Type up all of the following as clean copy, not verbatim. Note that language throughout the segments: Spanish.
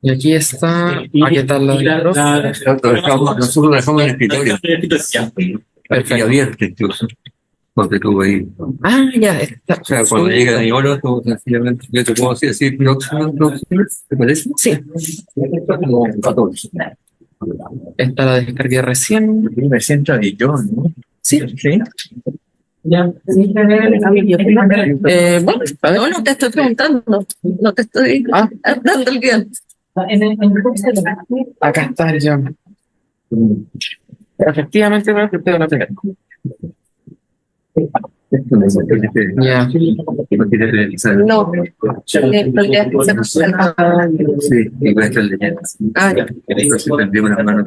Y aquí está, aquí está la micrófono. Nosotros dejamos el escritorio aquí Perfecto. abierto incluso, porque tú ahí. Ah, ya está. O sea, cuando llega de oro, tú sencillamente, yo te puedo decir próximo, ¿te parece? Sí, Como 14. esta la descargué recién. Me siento ahí yo, ¿no? Sí. Sí. Ya. Bueno, a ver. No te estoy preguntando, no te estoy dando el guión. Acá está ya. Efectivamente, creo que usted la pegar. Ya. No, tendrías que ser personal. Sí, igual está el de leyenda. Ah, ya. Entonces tendría una mano.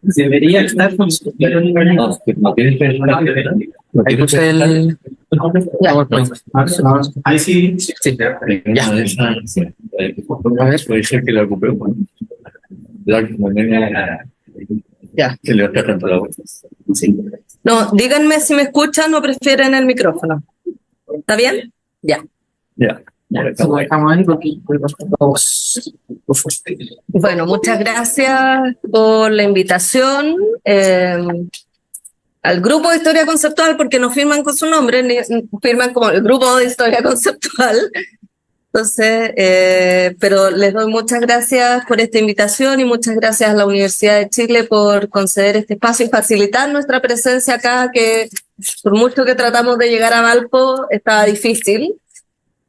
Debería estar con su Ahí puse el PowerPoint. Ahí sí, sí. Sí, ya. A ver, puede ser que la ocupé. Ya. Se le va a estar dando la voz. Sí. No, díganme si me escuchan o prefieren el micrófono. ¿Está bien? Ya. Ya. Lo dejamos ahí porque dos. Bueno, muchas gracias por la invitación al grupo de historia conceptual, porque no firman con su nombre, ni firman como el grupo de historia conceptual. Entonces, pero les doy muchas gracias por esta invitación y muchas gracias a la Universidad de Chile por conceder este espacio y facilitar nuestra presencia acá, que por mucho que tratamos de llegar a Valpo, estaba difícil.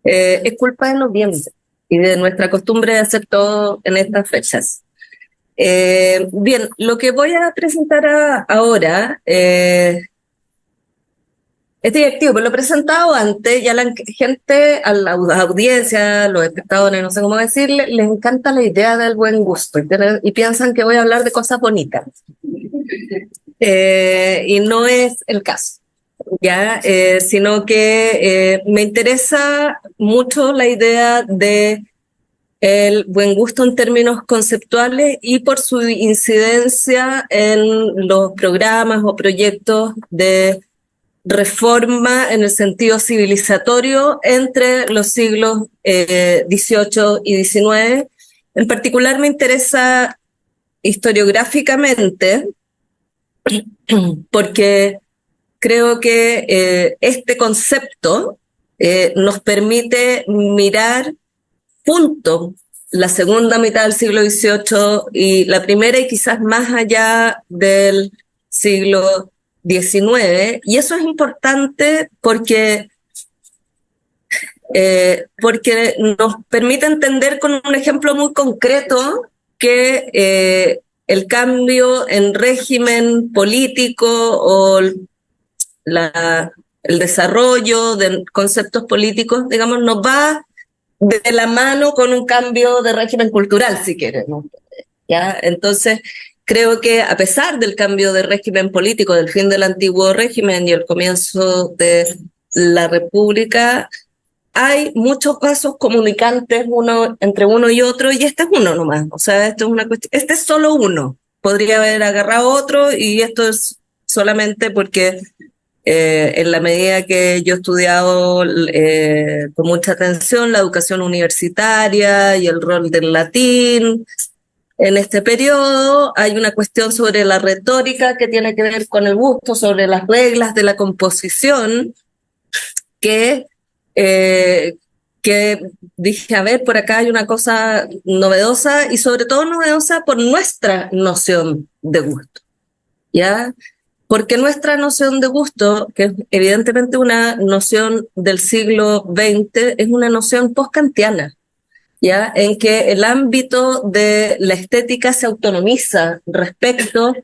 Es culpa de noviembre y de nuestra costumbre de hacer todo en estas fechas. Bien, lo que voy a presentar ahora es directivo, pero lo he presentado antes, ya la gente, a la audiencia, los espectadores, no sé cómo decirle, les encanta la idea del buen gusto y piensan que voy a hablar de cosas bonitas. Y no es el caso, ¿ya? Sino que me interesa mucho la idea de el buen gusto en términos conceptuales y por su incidencia en los programas o proyectos de reforma en el sentido civilizatorio entre los siglos XVIII y XIX. En particular me interesa historiográficamente porque creo que este concepto nos permite mirar juntos la segunda mitad del siglo XVIII y la primera y quizás más allá del siglo XIX. Y eso es importante porque nos permite entender con un ejemplo muy concreto que el cambio en régimen político o el desarrollo de conceptos políticos, digamos, nos va de la mano con un cambio de régimen cultural, si quieres, ¿no? ¿Ya? Entonces, creo que a pesar del cambio de régimen político, del fin del antiguo régimen y el comienzo de la República, hay muchos vasos comunicantes entre uno y otro, y este es uno nomás. O sea, esto es una cuestión, este es solo uno. Podría haber agarrado otro, y esto es solamente porque en la medida que yo he estudiado con mucha atención la educación universitaria y el rol del latín en este periodo, hay una cuestión sobre la retórica que tiene que ver con el gusto, sobre las reglas de la composición, que, eh, que dije, a ver, por acá hay una cosa novedosa y sobre todo novedosa por nuestra noción de gusto, ¿ya? Porque nuestra noción de gusto, que es evidentemente una noción del siglo XX, es una noción post-kantiana, ¿ya? En que el ámbito de la estética se autonomiza respecto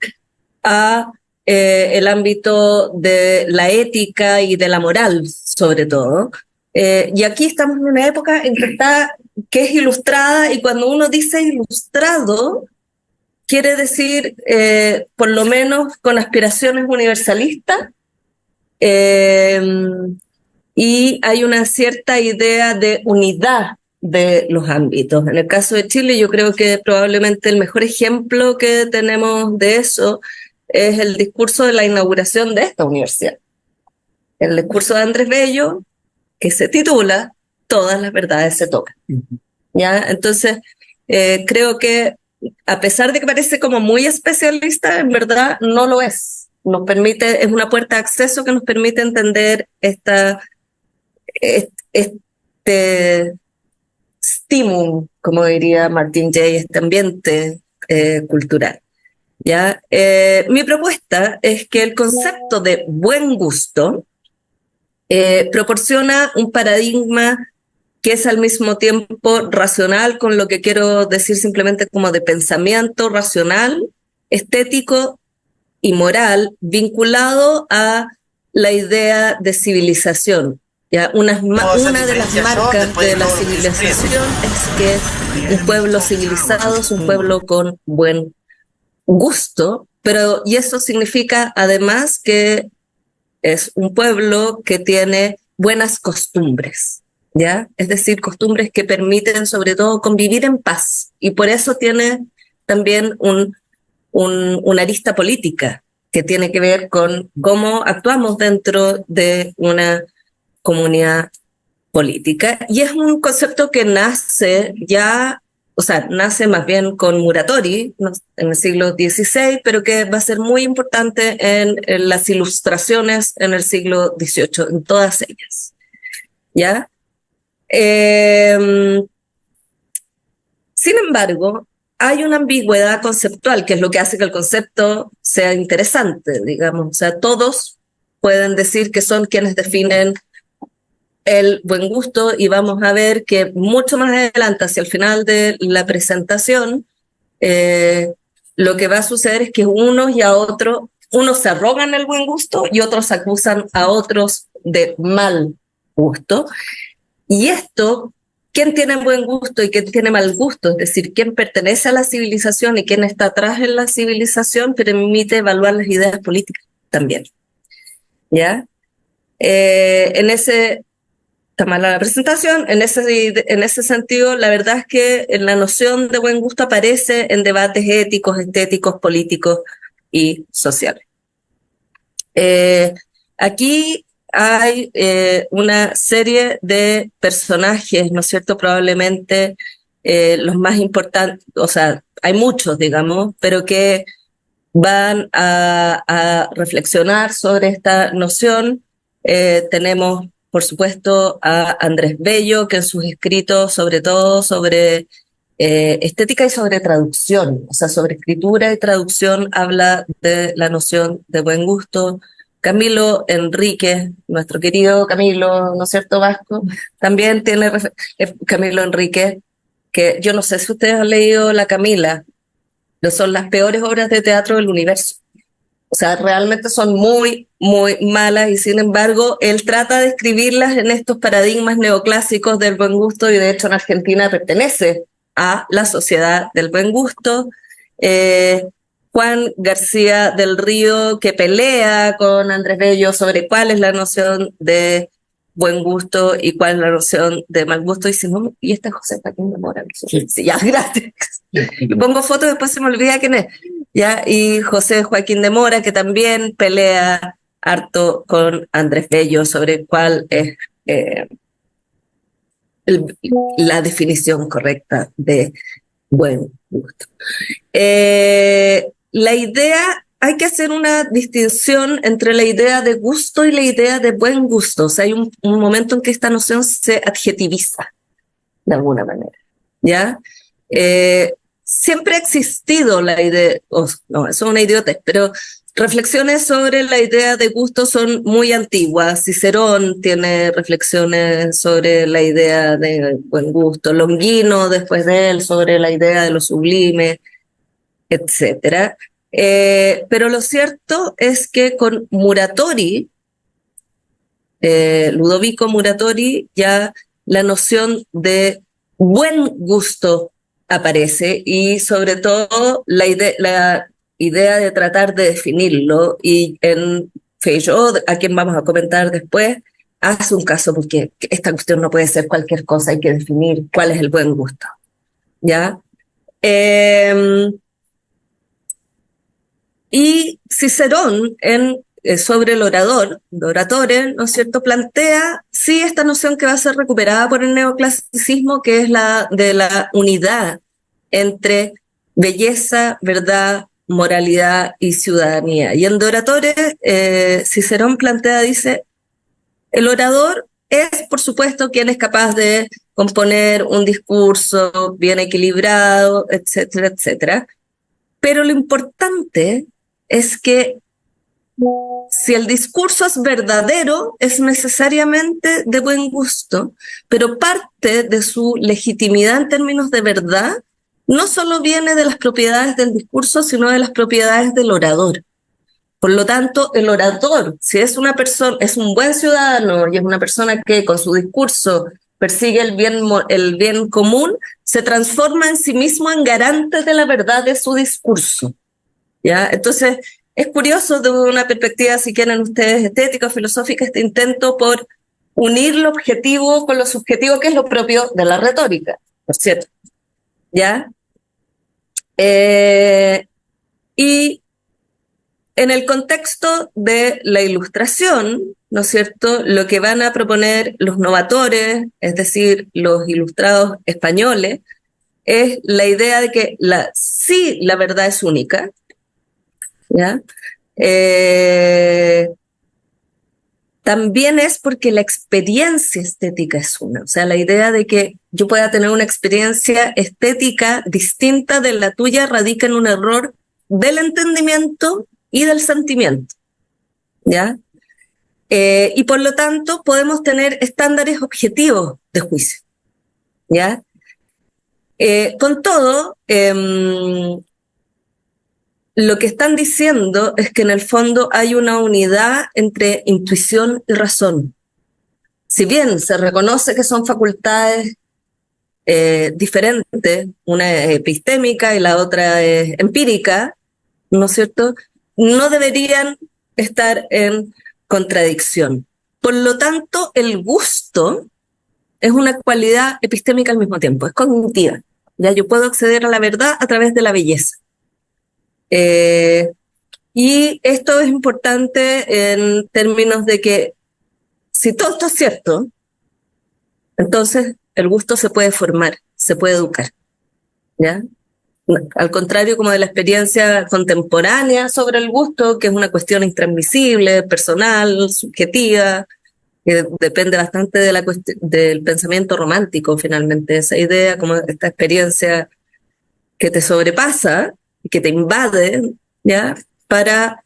a el ámbito de la ética y de la moral, sobre todo. Y aquí estamos en una época en que es ilustrada, y cuando uno dice ilustrado, quiere decir, por lo menos, con aspiraciones universalistas, eh, y hay una cierta idea de unidad de los ámbitos. En el caso de Chile, yo creo que probablemente el mejor ejemplo que tenemos de eso es el discurso de la inauguración de esta universidad. El discurso de Andrés Bello, que se titula Todas las verdades se tocan. ¿ya? Entonces, creo que a pesar de que parece como muy especialista, en verdad no lo es. Nos permite, es una puerta de acceso que nos permite entender este stimum, como diría Martin Jay, este ambiente cultural. ¿Ya? Mi propuesta es que el concepto de buen gusto proporciona un paradigma que es al mismo tiempo racional, con lo que quiero decir simplemente como de pensamiento racional, estético y moral, vinculado a la idea de civilización. ¿Ya? Una de las marcas de la civilización es que un pueblo civilizado es un pueblo con buen gusto, y eso significa además que es un pueblo que tiene buenas costumbres, ¿ya? Es decir, costumbres que permiten sobre todo convivir en paz, y por eso tiene también una arista política que tiene que ver con cómo actuamos dentro de una comunidad política, y es un concepto que nace ya, o sea, nace más bien con Muratori en el siglo XVI, pero que va a ser muy importante en las ilustraciones en el siglo XVIII, en todas ellas, ¿ya? Sin embargo, hay una ambigüedad conceptual, que es lo que hace que el concepto sea interesante, digamos. O sea, todos pueden decir que son quienes definen el buen gusto, y vamos a ver que mucho más adelante, hacia el final de la presentación, lo que va a suceder es que unos se arrogan el buen gusto y otros acusan a otros de mal gusto. Y esto, ¿quién tiene buen gusto y quién tiene mal gusto? Es decir, quién pertenece a la civilización y quién está atrás en la civilización, permite evaluar las ideas políticas también, ¿ya? Está mala la presentación, en ese sentido, la verdad es que la noción de buen gusto aparece en debates éticos, estéticos, políticos y sociales. Aquí hay una serie de personajes, ¿no es cierto? Probablemente los más importantes, o sea, hay muchos, digamos, pero que van a reflexionar sobre esta noción. Tenemos, por supuesto, a Andrés Bello, que en sus escritos, sobre todo sobre estética y sobre traducción, o sea, sobre escritura y traducción, habla de la noción de buen gusto. Camilo Enríquez, nuestro querido Camilo, ¿no es cierto, Vasco? También tiene Camilo Enríquez, que yo no sé si ustedes han leído La Camila, pero son las peores obras de teatro del universo. O sea, realmente son muy, muy malas, y sin embargo, él trata de escribirlas en estos paradigmas neoclásicos del buen gusto, y de hecho en Argentina pertenece a la sociedad del buen gusto. Juan García del Río, que pelea con Andrés Bello sobre cuál es la noción de buen gusto y cuál es la noción de mal gusto, y este es José Joaquín de Mora. Sí, ya, gracias. Y pongo fotos, después se me olvida quién es. ¿Ya? Y José Joaquín de Mora, que también pelea harto con Andrés Bello sobre cuál es la definición correcta de buen gusto. La idea, hay que hacer una distinción entre la idea de gusto y la idea de buen gusto. O sea, hay un momento en que esta noción se adjetiviza de alguna manera, ¿ya? Siempre ha existido la idea, no, eso es una idiotez, pero reflexiones sobre la idea de gusto son muy antiguas. Cicerón tiene reflexiones sobre la idea de buen gusto, Longino después de él sobre la idea de lo sublime, etcétera. Pero lo cierto es que con Muratori, Ludovico Muratori, ya la noción de buen gusto aparece, y sobre todo la idea de tratar de definirlo, y en Feydeau, a quien vamos a comentar después, hace un caso, porque esta cuestión no puede ser cualquier cosa, hay que definir cuál es el buen gusto, ¿ya? Y Cicerón, en sobre el orador, de oratore, ¿no es cierto?, plantea, sí, esta noción que va a ser recuperada por el neoclasicismo, que es la de la unidad entre belleza, verdad, moralidad y ciudadanía. Y en De Oratore, Cicerón plantea, dice, el orador es, por supuesto, quien es capaz de componer un discurso bien equilibrado, etcétera, etcétera. Pero lo importante es que si el discurso es verdadero, es necesariamente de buen gusto, pero parte de su legitimidad en términos de verdad no solo viene de las propiedades del discurso, sino de las propiedades del orador. Por lo tanto, el orador, si es una persona, es un buen ciudadano y es una persona que con su discurso persigue el bien común, se transforma en sí mismo en garante de la verdad de su discurso. ¿Ya? Entonces, es curioso desde una perspectiva, si quieren ustedes, estética o filosófica, este intento por unir lo objetivo con lo subjetivo, que es lo propio de la retórica, por cierto. ¿Ya? Y en el contexto de la Ilustración, ¿no es cierto?, lo que van a proponer los novatores, es decir, los ilustrados españoles, es la idea de que sí, la verdad es única, ¿ya? También es porque la experiencia estética es una. O sea, la idea de que yo pueda tener una experiencia estética distinta de la tuya radica en un error del entendimiento y del sentimiento, ¿ya? Y por lo tanto podemos tener estándares objetivos de juicio, ¿ya? Con todo, lo que están diciendo es que en el fondo hay una unidad entre intuición y razón. Si bien se reconoce que son facultades diferentes, una es epistémica y la otra es empírica, ¿no es cierto?, no deberían estar en contradicción. Por lo tanto, el gusto es una cualidad epistémica al mismo tiempo, es cognitiva. Ya yo puedo acceder a la verdad a través de la belleza. Y esto es importante en términos de que si todo esto es cierto, entonces el gusto se puede formar, se puede educar, ¿ya? Al contrario como de la experiencia contemporánea sobre el gusto, que es una cuestión intransmisible, personal, subjetiva, que depende bastante de del pensamiento romántico finalmente, esa idea, como esta experiencia que te sobrepasa, que te invade, ¿ya? Para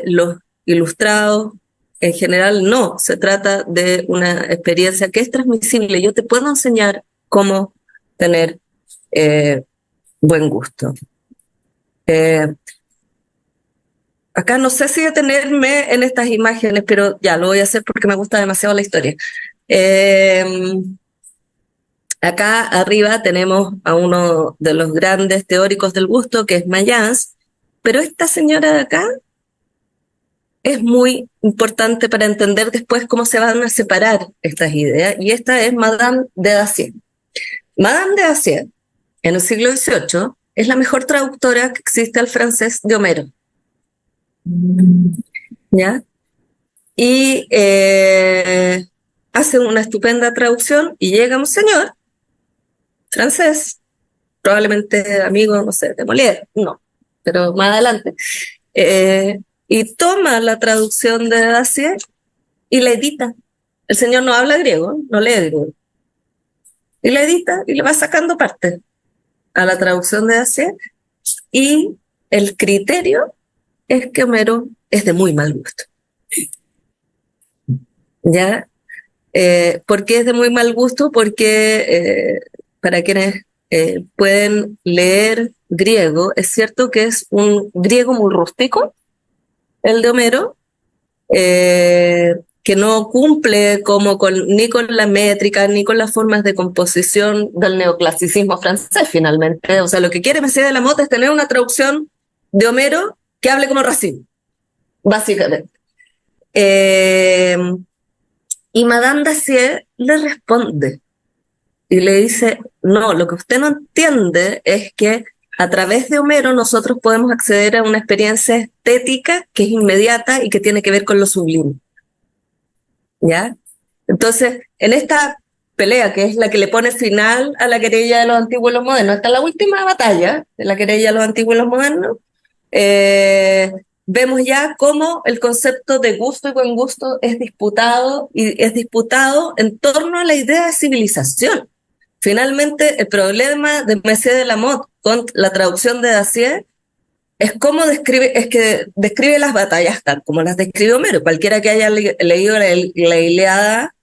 los ilustrados en general no, se trata de una experiencia que es transmisible. Yo te puedo enseñar cómo tener buen gusto. Acá no sé si detenerme en estas imágenes, pero ya lo voy a hacer porque me gusta demasiado la historia. Acá arriba tenemos a uno de los grandes teóricos del gusto, que es Mayans, pero esta señora de acá es muy importante para entender después cómo se van a separar estas ideas, y esta es Madame de Dacier. Madame de Dacier, en el siglo XVIII, es la mejor traductora que existe al francés de Homero. ¿Ya? Y hace una estupenda traducción y llega un señor francés, probablemente amigo, no sé, de Molière, no, pero más adelante, y toma la traducción de Dacier y la edita. El señor no habla griego, no lee griego, y la edita y le va sacando parte a la traducción de Dacier, y el criterio es que Homero es de muy mal gusto. ¿Ya? ¿Por qué es de muy mal gusto? Porque para quienes pueden leer griego, es cierto que es un griego muy rústico, el de Homero, que no cumple ni con la métrica, ni con las formas de composición del neoclasicismo francés, finalmente. O sea, lo que quiere Messier de la Motte es tener una traducción de Homero que hable como Racine, básicamente. Y Madame Dacier le responde y le dice, no, lo que usted no entiende es que a través de Homero nosotros podemos acceder a una experiencia estética que es inmediata y que tiene que ver con lo sublime. ¿Ya? Entonces, en esta pelea, que es la que le pone final a la querella de los antiguos y los modernos, esta es la última batalla de la querella de los antiguos y los modernos, vemos ya cómo el concepto de gusto y buen gusto es disputado, y es disputado en torno a la idea de civilización. Finalmente, el problema de Messier de la Motte con la traducción de Dacier es cómo describe, es que describe las batallas tal como las describe Homero. Cualquiera que haya leído la Ilíada,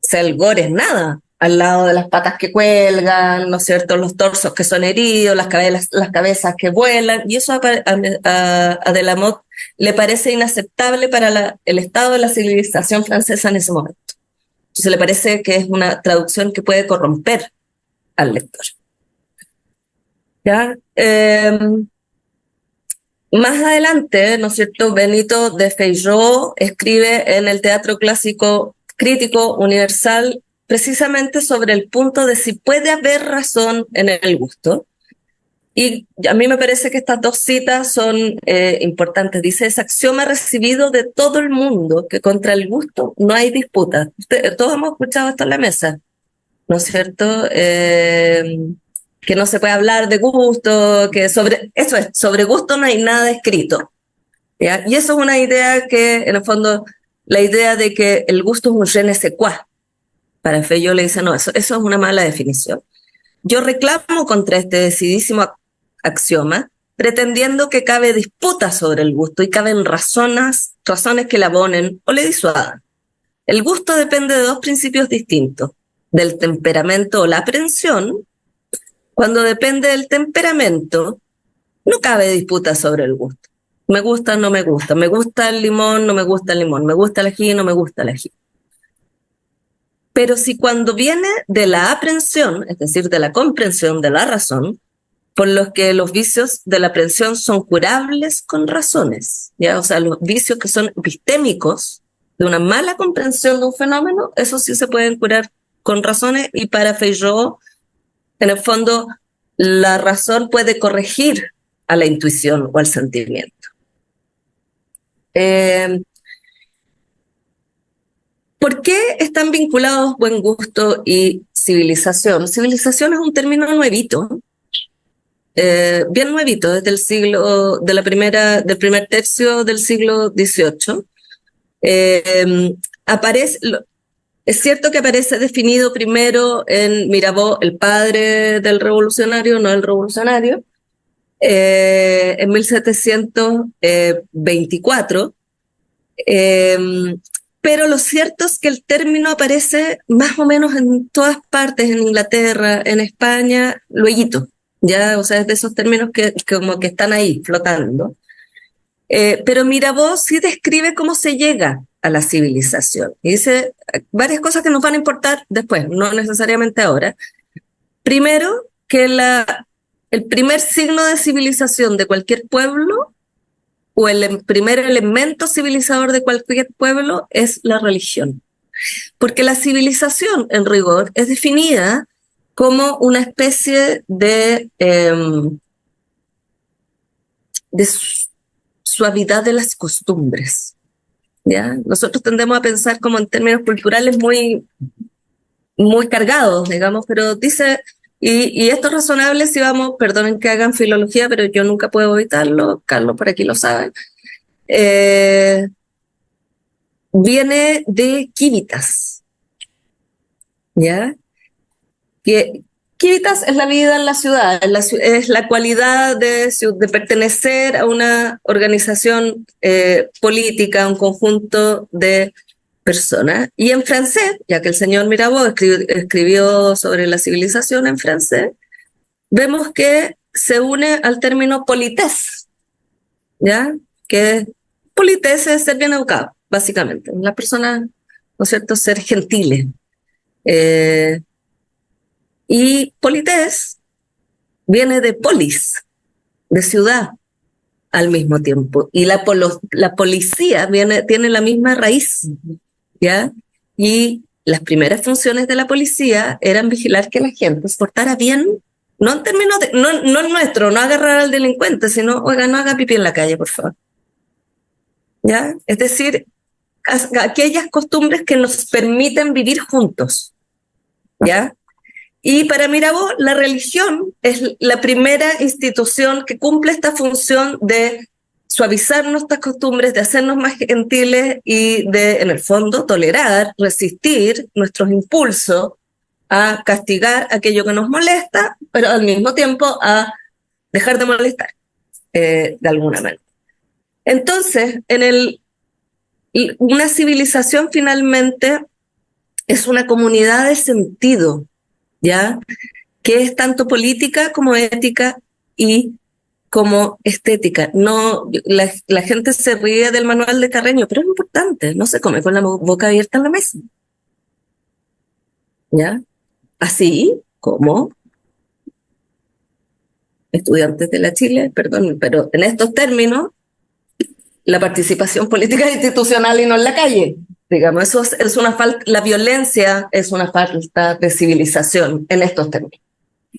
o sea, el gore es nada, al lado de las patas que cuelgan, ¿no es cierto?, los torsos que son heridos, las cabezas que vuelan, y eso a de la Motte le parece inaceptable para el estado de la civilización francesa en ese momento. Entonces le parece que es una traducción que puede corromper al lector. ¿Ya? Más adelante, ¿no es cierto?, Benito de Feijóo escribe en el Teatro Clásico Crítico Universal precisamente sobre el punto de si puede haber razón en el gusto. Y a mí me parece que estas dos citas son importantes. Dice, es axioma recibido de todo el mundo que contra el gusto no hay disputa. Todos hemos escuchado esto en la mesa, ¿no es cierto? Que no se puede hablar de gusto, que sobre gusto no hay nada escrito, ¿ya? Y eso es una idea que, en el fondo, la idea de que el gusto es un je ne sais quoi. Para Feijóo le dice, no, eso es una mala definición. Yo reclamo contra este decidísimo axioma, pretendiendo que cabe disputa sobre el gusto y caben razones que le abonen o le disuadan. El gusto depende de dos principios distintos, del temperamento o la aprensión. Cuando depende del temperamento, no cabe disputa sobre el gusto. Me gusta, no me gusta. Me gusta el limón, no me gusta el limón. Me gusta el ají, no me gusta el ají. Pero si cuando viene de la aprensión, es decir, de la comprensión, de la razón, por los que los vicios de la aprensión son curables con razones, ¿ya? O sea, los vicios que son epistémicos, de una mala comprensión de un fenómeno, esos sí se pueden curar con razones, y para Feijóo, en el fondo, la razón puede corregir a la intuición o al sentimiento. ¿Por qué están vinculados buen gusto y civilización? Civilización es un término nuevito, bien nuevito, desde el siglo, del primer tercio del siglo XVIII. Es cierto que aparece definido primero en Mirabeau, el padre del revolucionario, no el revolucionario, en 1724, pero lo cierto es que el término aparece más o menos en todas partes, en Inglaterra, en España, lueguito, ya, o sea, es de esos términos que como que están ahí flotando. Pero Mirabeau sí describe cómo se llega a la civilización. Y dice varias cosas que nos van a importar después, no necesariamente ahora. Primero, que el primer signo de civilización de cualquier pueblo, o el primer elemento civilizador de cualquier pueblo, es la religión. Porque la civilización, en rigor, es definida como una especie de suavidad de las costumbres, ¿ya? Nosotros tendemos a pensar como en términos culturales muy, muy cargados, digamos, pero dice, y esto es razonable si vamos, perdonen que hagan filología, pero yo nunca puedo evitarlo, Carlos por aquí lo sabe, viene de Civitas, ¿ya? Civitas es la vida en la ciudad, es la cualidad de pertenecer a una organización política, un conjunto de personas. Y en francés, ya que el señor Mirabeau escribió sobre la civilización en francés, vemos que se une al término politesse, ¿ya? Que politesse es ser bien educado, básicamente. La persona, ¿no es cierto?, ser gentile. Y politesse viene de polis, de ciudad, al mismo tiempo. Y la policía tiene la misma raíz, ¿ya? Y las primeras funciones de la policía eran vigilar que la gente se portara bien, No en términos de, no en nuestro, no agarrar al delincuente, sino, oiga, no haga pipí en la calle, por favor. ¿Ya? Es decir, aquellas costumbres que nos permiten vivir juntos. ¿Ya? Y para Mirabeau, la religión es la primera institución que cumple esta función de suavizar nuestras costumbres, de hacernos más gentiles y de, en el fondo, tolerar, resistir nuestros impulsos a castigar aquello que nos molesta, pero al mismo tiempo a dejar de molestar, de alguna manera. Entonces, una civilización finalmente es una comunidad de sentido, ¿ya? Que es tanto política como ética y como estética. No, la gente se ríe del manual de Carreño, pero es importante, no se come con la boca abierta en la mesa. ¿Ya? Así como estudiantes de la Chile, perdón, pero en estos términos, la participación política es institucional y no en la calle. Digamos, eso es una falta, la violencia es una falta de civilización en estos términos.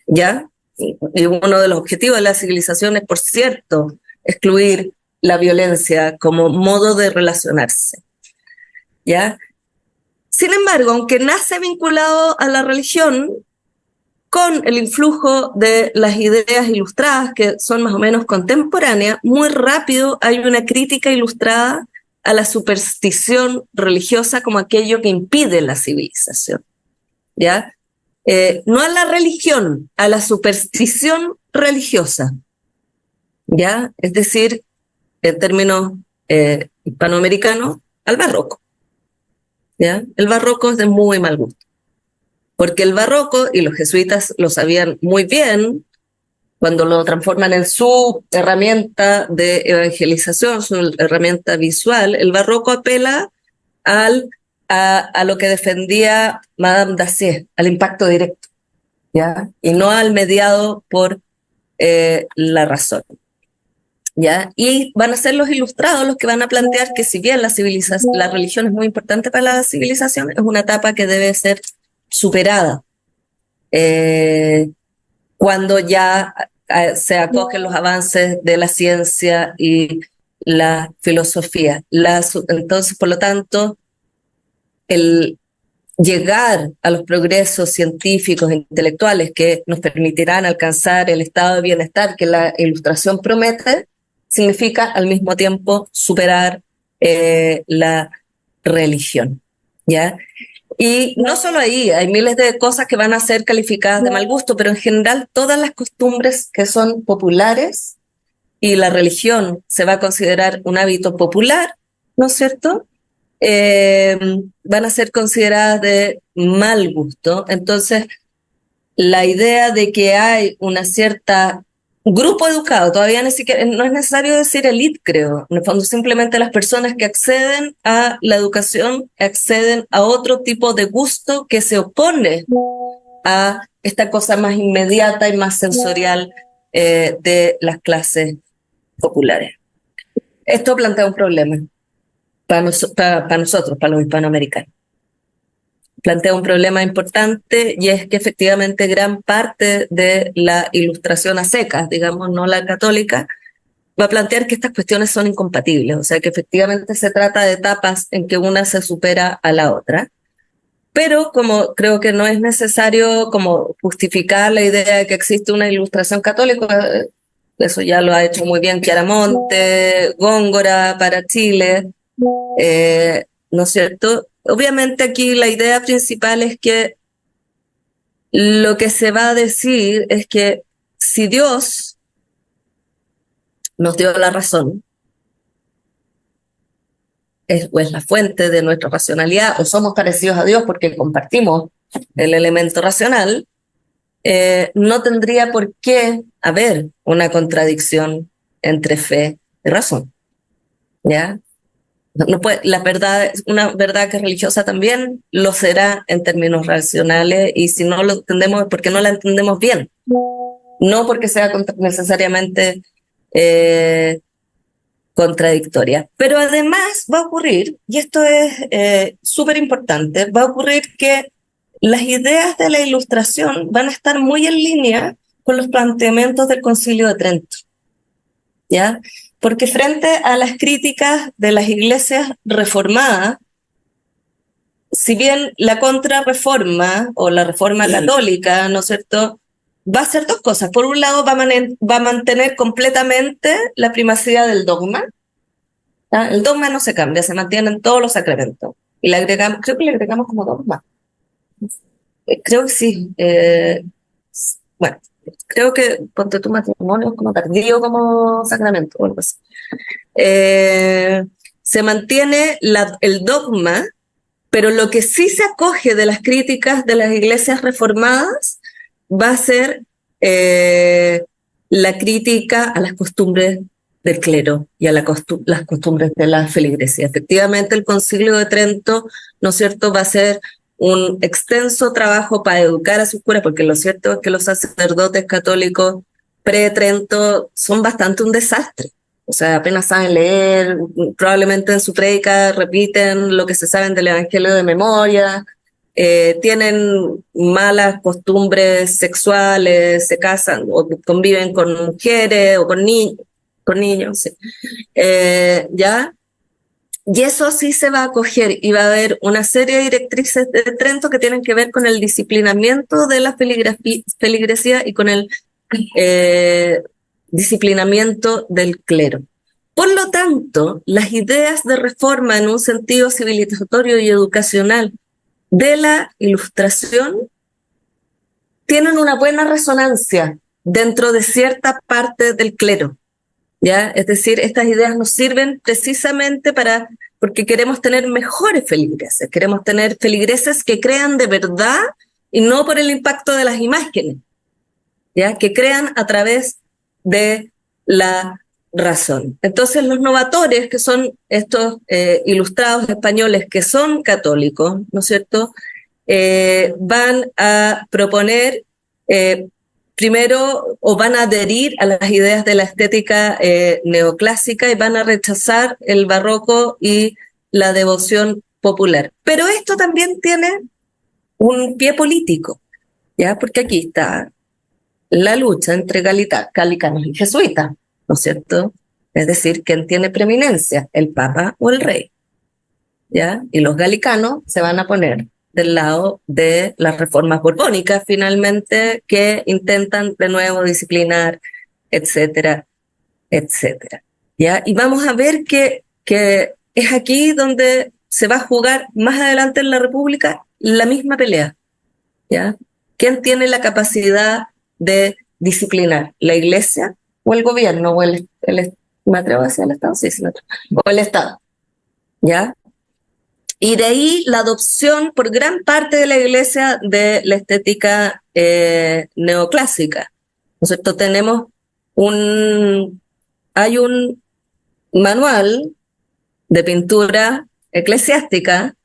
¿Ya? Y uno de los objetivos de la civilización es, por cierto, excluir la violencia como modo de relacionarse. ¿Ya? Sin embargo, aunque nace vinculado a la religión, con el influjo de las ideas ilustradas, que son más o menos contemporáneas, muy rápido hay una crítica ilustrada a la superstición religiosa como aquello que impide la civilización. ¿Ya? No a la religión, a la superstición religiosa. ¿Ya? Es decir, en términos hispanoamericanos, al barroco. ¿Ya? El barroco es de muy mal gusto. Porque el barroco, y los jesuitas lo sabían muy bien, cuando lo transforman en su herramienta de evangelización, su herramienta visual, el barroco apela a lo que defendía Madame Dacier, al impacto directo, ¿ya? Y no al mediado por la razón. ¿Ya? Y van a ser los ilustrados los que van a plantear que si bien la religión es muy importante para la civilización, es una etapa que debe ser superada cuando ya se acogen los avances de la ciencia y la filosofía. Entonces, por lo tanto, el llegar a los progresos científicos e intelectuales que nos permitirán alcanzar el estado de bienestar que la ilustración promete, significa al mismo tiempo superar la religión, ¿ya? Y no solo ahí, hay miles de cosas que van a ser calificadas de mal gusto, pero en general todas las costumbres que son populares, y la religión se va a considerar un hábito popular, ¿no es cierto? Van a ser consideradas de mal gusto. Entonces, la idea de que hay una cierta grupo educado, todavía ni siquiera, no es necesario decir elite, creo. En el fondo, simplemente las personas que acceden a la educación acceden a otro tipo de gusto que se opone a esta cosa más inmediata y más sensorial de las clases populares. Esto plantea un problema para nosotros, para los hispanoamericanos. Plantea un problema importante, y es que efectivamente gran parte de la ilustración a secas, digamos, no la católica, va a plantear que estas cuestiones son incompatibles, o sea que efectivamente se trata de etapas en que una se supera a la otra. Pero como creo que no es necesario como justificar la idea de que existe una ilustración católica, eso ya lo ha hecho muy bien Chiaramonte, Góngora para Chile, ¿no es cierto? Obviamente aquí la idea principal es que lo que se va a decir es que si Dios nos dio la razón, o es la fuente de nuestra racionalidad, o somos parecidos a Dios porque compartimos el elemento racional, no tendría por qué haber una contradicción entre fe y razón, ¿ya? No puede, una verdad que es religiosa también lo será en términos racionales, y si no lo entendemos es porque no la entendemos bien, no porque sea necesariamente contradictoria. Pero además va a ocurrir, y esto es súper importante, va a ocurrir que las ideas de la ilustración van a estar muy en línea con los planteamientos del Concilio de Trento, ¿ya? Porque frente a las críticas de las iglesias reformadas, si bien la contrarreforma o la reforma católica, ¿no es cierto?, va a hacer dos cosas. Por un lado, va a mantener completamente la primacía del dogma. ¿Ya? El dogma no se cambia, se mantienen todos los sacramentos. Y le agregamos, creo que le agregamos como dogma. Creo que sí. Bueno, creo que ponte tu matrimonio es como tardío como sacramento o algo así. Se mantiene el dogma, pero lo que sí se acoge de las críticas de las iglesias reformadas va a ser la crítica a las costumbres del clero y a las costumbres de la feligresía. Efectivamente, el Concilio de Trento, ¿no es cierto?, va a ser un extenso trabajo para educar a sus curas, porque lo cierto es que los sacerdotes católicos pre-Trento son bastante un desastre. O sea, apenas saben leer, probablemente en su prédica repiten lo que se saben del Evangelio de memoria, tienen malas costumbres sexuales, se casan o conviven con mujeres o con niños, sí. ¿Ya? Y eso sí se va a acoger y va a haber una serie de directrices de Trento que tienen que ver con el disciplinamiento de la feligresía y con el disciplinamiento del clero. Por lo tanto, las ideas de reforma en un sentido civilizatorio y educacional de la Ilustración tienen una buena resonancia dentro de cierta parte del clero, ¿ya? Es decir, estas ideas nos sirven precisamente porque queremos tener mejores feligreses, queremos tener feligreses que crean de verdad y no por el impacto de las imágenes, ¿ya? Que crean a través de la razón. Entonces los novatores, que son estos ilustrados españoles que son católicos, ¿no es cierto?, van a proponer primero, o van a adherir a las ideas de la estética neoclásica y van a rechazar el barroco y la devoción popular. Pero esto también tiene un pie político, ¿ya? Porque aquí está la lucha entre galicanos y jesuitas, ¿no es cierto? Es decir, ¿quién tiene preeminencia, el Papa o el Rey? ¿Ya? Y los galicanos se van a poner del lado de las reformas borbónicas, finalmente, que intentan de nuevo disciplinar, etcétera, etcétera. ¿Ya? Y vamos a ver que es aquí donde se va a jugar más adelante en la República la misma pelea, ¿ya? ¿Quién tiene la capacidad de disciplinar? ¿La Iglesia o el gobierno? O ¿me atrevo a decir el Estado? Sí, sí, me atrevo. O el Estado, ¿ya? Y de ahí la adopción por gran parte de la Iglesia de la estética neoclásica, ¿no es cierto? Hay un manual de pintura eclesiástica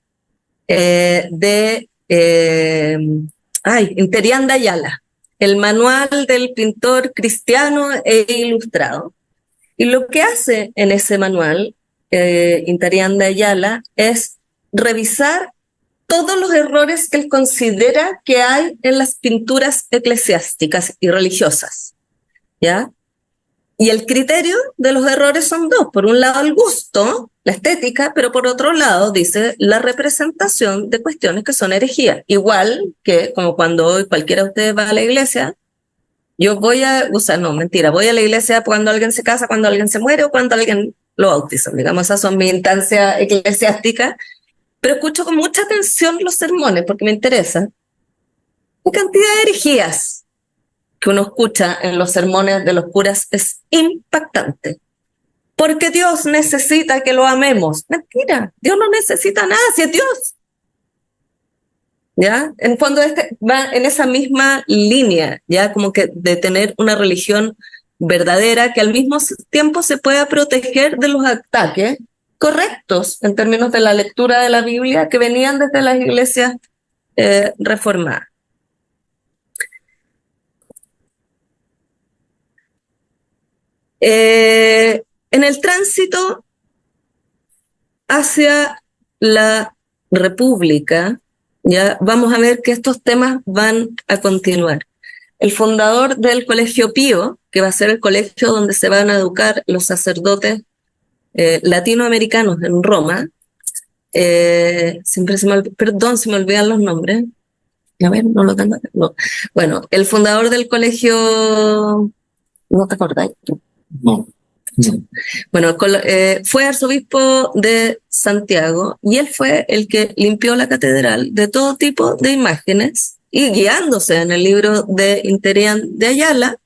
Interián de Ayala, el manual del pintor cristiano e ilustrado. Y lo que hace en ese manual, Interián de Ayala, es revisar todos los errores que él considera que hay en las pinturas eclesiásticas y religiosas, ¿ya? Y el criterio de los errores son dos. Por un lado, el gusto, la estética, pero por otro lado, dice, la representación de cuestiones que son herejías. Igual que como cuando hoy cualquiera de ustedes va a la iglesia, voy a la iglesia cuando alguien se casa, cuando alguien se muere o cuando alguien lo bautiza. Digamos, esas son mis instancias eclesiásticas. Pero escucho con mucha atención los sermones porque me interesa. La cantidad de herejías que uno escucha en los sermones de los curas es impactante. Porque Dios necesita que lo amemos. Mentira, Dios no necesita nada si es Dios. ¿Ya? En fondo va en esa misma línea, ya como que de tener una religión verdadera que al mismo tiempo se pueda proteger de los ataques correctos en términos de la lectura de la Biblia que venían desde las iglesias reformadas. En el tránsito hacia la República, ya vamos a ver que estos temas van a continuar. el fundador del Colegio Pío, que va a ser el colegio donde se van a educar los sacerdotes latinoamericanos en Roma. Siempre perdón, se me olvidan los nombres. A ver, no lo tengo. No. Bueno, el fundador del colegio, ¿no te acordáis? No. Bueno, fue arzobispo de Santiago y él fue el que limpió la catedral de todo tipo de imágenes y guiándose en el libro de Interian de Ayala,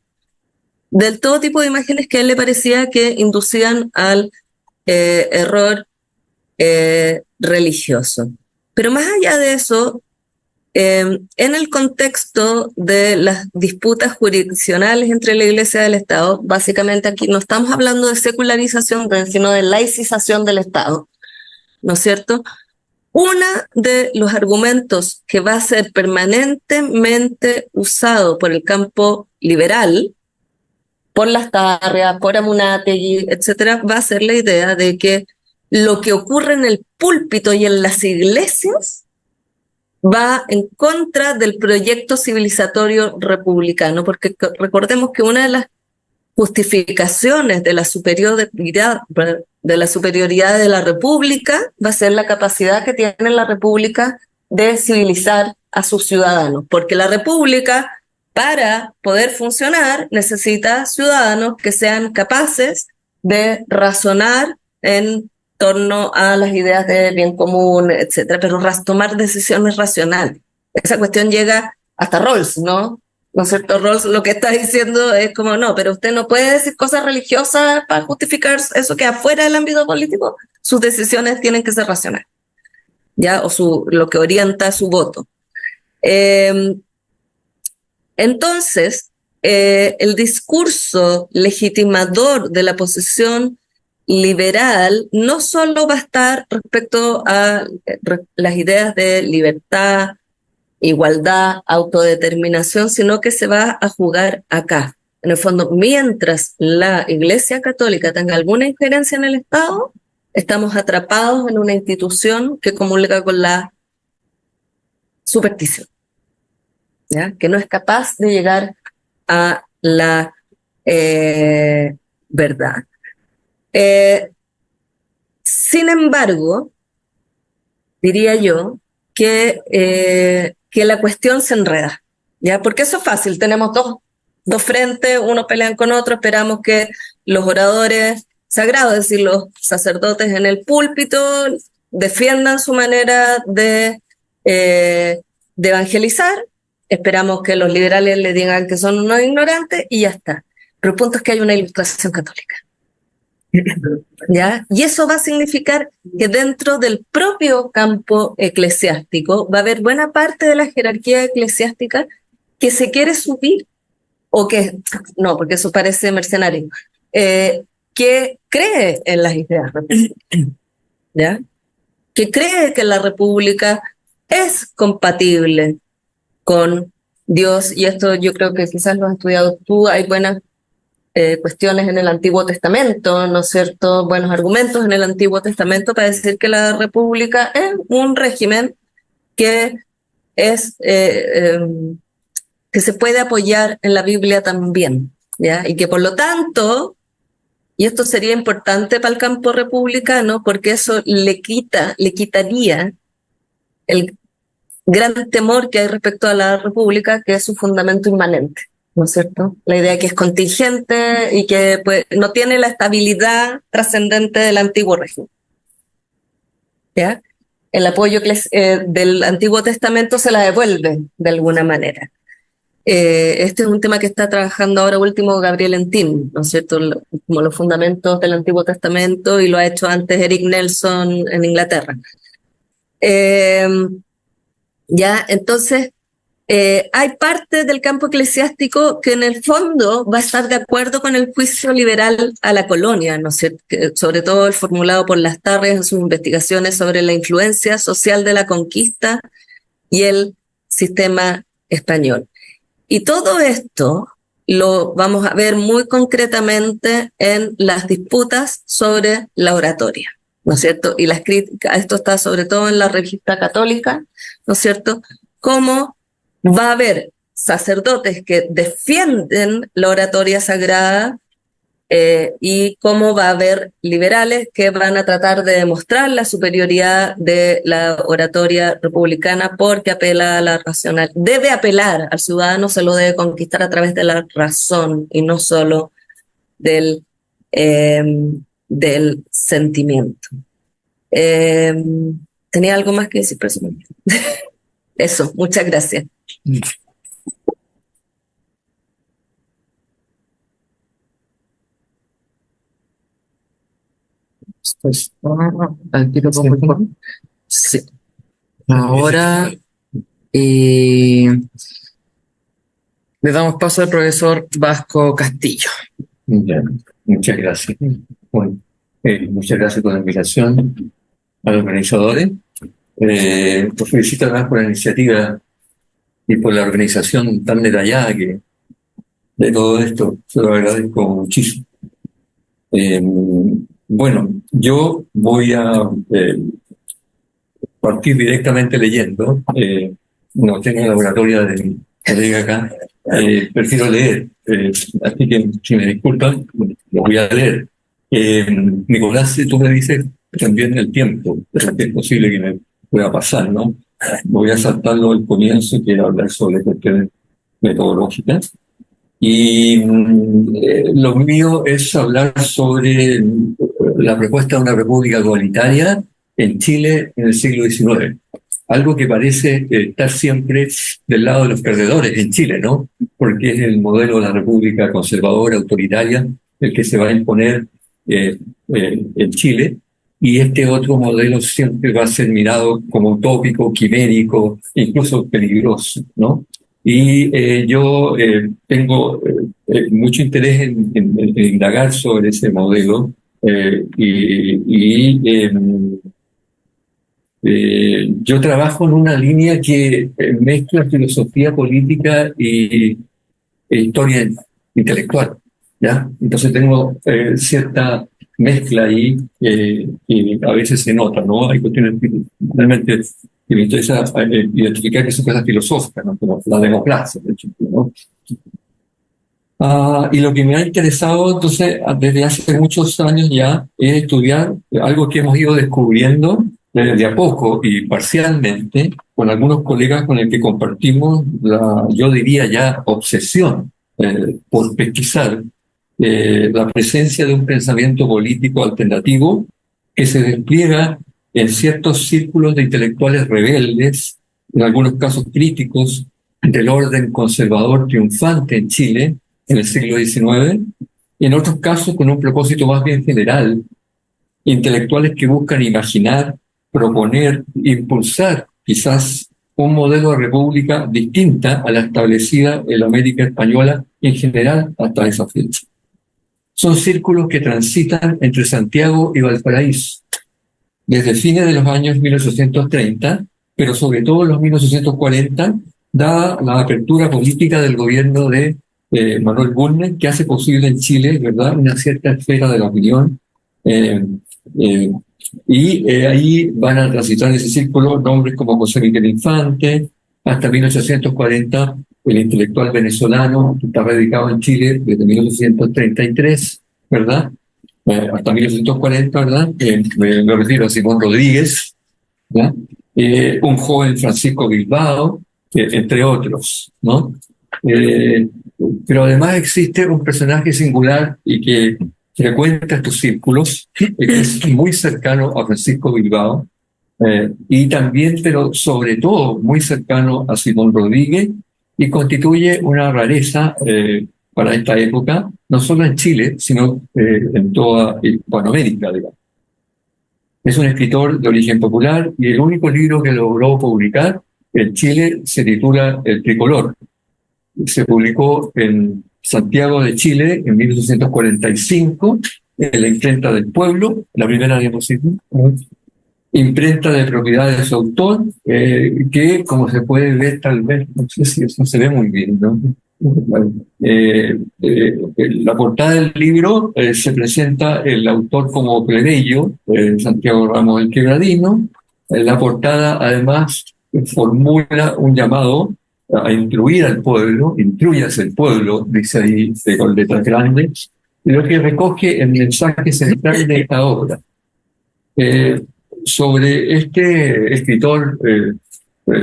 del todo tipo de imágenes que a él le parecía que inducían al error religioso. Pero más allá de eso, en el contexto de las disputas jurisdiccionales entre la Iglesia y el Estado, básicamente aquí no estamos hablando de secularización, sino de laicización del Estado, ¿no es cierto? Uno de los argumentos que va a ser permanentemente usado por el campo liberal, por Lastarria, por Amunátegui, etcétera, va a ser la idea de que lo que ocurre en el púlpito y en las iglesias va en contra del proyecto civilizatorio republicano, porque recordemos que una de las justificaciones de la superioridad de la República va a ser la capacidad que tiene la República de civilizar a sus ciudadanos, porque la República, para poder funcionar, necesita ciudadanos que sean capaces de razonar en torno a las ideas de bien común, etcétera, pero tomar decisiones racionales. Esa cuestión llega hasta Rawls, ¿no? ¿No es cierto? Rawls lo que está diciendo es como, no, pero usted no puede decir cosas religiosas para justificar eso que afuera del ámbito político. Sus decisiones tienen que ser racionales, ¿ya? O lo que orienta su voto. Entonces, el discurso legitimador de la posición liberal no solo va a estar respecto a las ideas de libertad, igualdad, autodeterminación, sino que se va a jugar acá. En el fondo, mientras la Iglesia Católica tenga alguna injerencia en el Estado, estamos atrapados en una institución que comulga con la superstición, ¿ya? Que no es capaz de llegar a la verdad. Sin embargo, diría yo que la cuestión se enreda, ¿ya? Porque eso es fácil, tenemos dos frentes, unos pelean con otro, esperamos que los oradores sagrados, es decir, los sacerdotes en el púlpito, defiendan su manera de evangelizar, esperamos que los liberales le digan que son unos ignorantes y ya está. Pero el punto es que hay una ilustración católica, ¿ya? Y eso va a significar que dentro del propio campo eclesiástico va a haber buena parte de la jerarquía eclesiástica que se quiere subir, o que, no, porque eso parece mercenario, que cree en las ideas republicanas, ¿ya? Que cree que la república es compatible con Dios, y esto yo creo que quizás lo has estudiado tú, hay buenas cuestiones en el Antiguo Testamento, ¿no es cierto? Buenos argumentos en el Antiguo Testamento para decir que la República es un régimen que es que se puede apoyar en la Biblia también, ¿ya? Y que por lo tanto, y esto sería importante para el campo republicano, porque eso le quitaría el gran temor que hay respecto a la República, que es su fundamento inmanente, ¿no es cierto? La idea que es contingente y que pues, no tiene la estabilidad trascendente del antiguo régimen, ¿ya? El apoyo del Antiguo Testamento se la devuelve de alguna manera. Este es un tema que está trabajando ahora último Gabriel Entin, ¿no es cierto? Como los fundamentos del Antiguo Testamento, y lo ha hecho antes Eric Nelson en Inglaterra. Ya, entonces, hay parte del campo eclesiástico que en el fondo va a estar de acuerdo con el juicio liberal a la colonia, ¿no es cierto? Sobre todo el formulado por Lastarria en sus investigaciones sobre la influencia social de la conquista y el sistema español. Y todo esto lo vamos a ver muy concretamente en las disputas sobre la oratoria, ¿no es cierto? Y las críticas, esto está sobre todo en la revista católica, ¿no es cierto? Cómo va a haber sacerdotes que defienden la oratoria sagrada, y cómo va a haber liberales que van a tratar de demostrar la superioridad de la oratoria republicana porque apela a la racional. Debe apelar al ciudadano, se lo debe conquistar a través de la razón y no solo del sentimiento. ¿Tenía algo más que decir, presidente? Eso, muchas gracias. Pues, al tiro como el- Sí. Ahora le damos paso al profesor Vasco Castillo. Ya, muchas gracias. Bueno, muchas gracias por la invitación a los organizadores. Los felicito además por la iniciativa y por la organización tan detallada de todo esto. Se lo agradezco muchísimo. Bueno, yo voy a partir directamente leyendo. No tengo la oratoria de mi colega acá. Prefiero leer. Así que, si me disculpan, lo voy a leer. Nicolás, tú me dices también el tiempo, es posible que me pueda pasar, ¿no? Voy a saltarlo al comienzo y quiero hablar sobre cuestiones metodológicas. Y lo mío es hablar sobre la propuesta de una república igualitaria en Chile en el siglo XIX. Algo que parece estar siempre del lado de los perdedores en Chile, ¿no? Porque es el modelo de la república conservadora, autoritaria, el que se va a imponer en Chile. Y este otro modelo siempre va a ser mirado como utópico, quimérico, incluso peligroso, ¿no? Y yo tengo mucho interés en indagar sobre ese modelo yo trabajo en una línea que mezcla filosofía política e historia intelectual, ¿ya? Entonces tengo cierta mezcla ahí y a veces se nota, ¿no? Hay cuestiones realmente que me interesa identificar que son cosas filosóficas, ¿no? Como la democracia, por ejemplo, ¿no? Y lo que me ha interesado, entonces, desde hace muchos años ya, es estudiar algo que hemos ido descubriendo de a poco y parcialmente con algunos colegas con el que compartimos yo diría ya, obsesión por pesquisar la presencia de un pensamiento político alternativo que se despliega en ciertos círculos de intelectuales rebeldes, en algunos casos críticos del orden conservador triunfante en Chile en el siglo XIX, y en otros casos con un propósito más bien general, intelectuales que buscan imaginar, proponer, impulsar quizás un modelo de república distinta a la establecida en la América española en general hasta esa fecha. Son círculos que transitan entre Santiago y Valparaíso, desde fines de los años 1830, pero sobre todo en los 1840, dada la apertura política del gobierno de Manuel Bulnes, que hace posible en Chile, ¿verdad?, una cierta esfera de la opinión. Ahí van a transitar en ese círculo nombres como José Miguel Infante, hasta 1840 el intelectual venezolano que está radicado en Chile desde 1833, ¿verdad? Hasta 1840, ¿verdad? Me refiero a Simón Rodríguez, ¿verdad? Un joven Francisco Bilbao, entre otros, ¿no? Pero además existe un personaje singular y que frecuenta estos círculos, que es muy cercano a Francisco Bilbao, y también, pero sobre todo, muy cercano a Simón Rodríguez, y constituye una rareza para esta época, no solo en Chile, sino en toda Hispanoamérica, digamos. Es un escritor de origen popular y el único libro que logró publicar en Chile se titula El Tricolor. Se publicó en Santiago de Chile en 1845, en la imprenta del Pueblo, la primera diapositiva, imprenta de propiedad de su autor, que como se puede ver tal vez, no sé si eso se ve muy bien, ¿no? La portada del libro se presenta el autor como plebeyo, Santiago Ramos del Quebradino. La portada además formula un llamado a instruir al pueblo, instruyas el pueblo, dice ahí con letras grandes, lo que recoge el mensaje central de esta obra. Sobre este escritor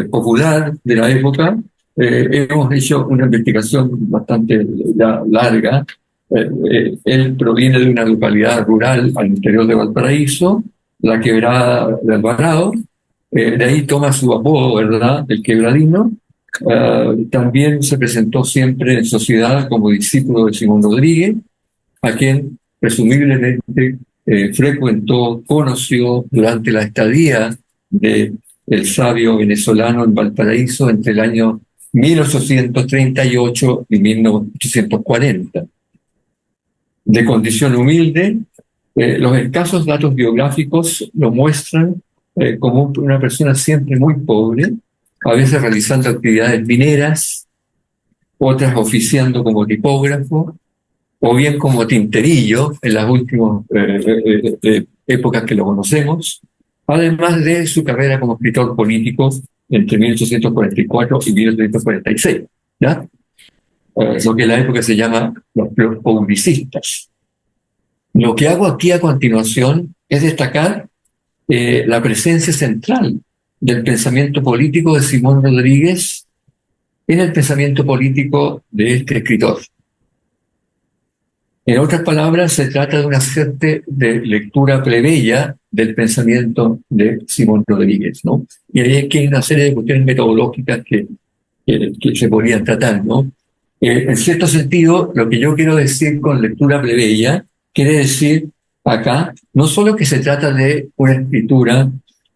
popular de la época, hemos hecho una investigación bastante larga. Él proviene de una localidad rural al interior de Valparaíso, la Quebrada de Alvarado. De ahí toma su apodo, ¿verdad?, el Quebradino. También se presentó siempre en sociedad como discípulo de Simón Rodríguez, a quien presumiblemente frecuentó, conoció durante la estadía del sabio venezolano en Valparaíso entre el año 1838 y 1840. De condición humilde, los escasos datos biográficos lo muestran como una persona siempre muy pobre, a veces realizando actividades mineras, otras oficiando como tipógrafo, o bien como tinterillo en las últimas épocas que lo conocemos, además de su carrera como escritor político entre 1844 y 1846, ¿ya? Lo que en la época se llama los publicistas. Lo que hago aquí a continuación es destacar la presencia central del pensamiento político de Simón Rodríguez en el pensamiento político de este escritor. En otras palabras, se trata de una suerte de lectura plebeya del pensamiento de Simón Rodríguez, ¿no? Y ahí hay una serie de cuestiones metodológicas que se podrían tratar, ¿no? En cierto sentido, lo que yo quiero decir con lectura plebeya quiere decir acá no solo que se trata de una escritura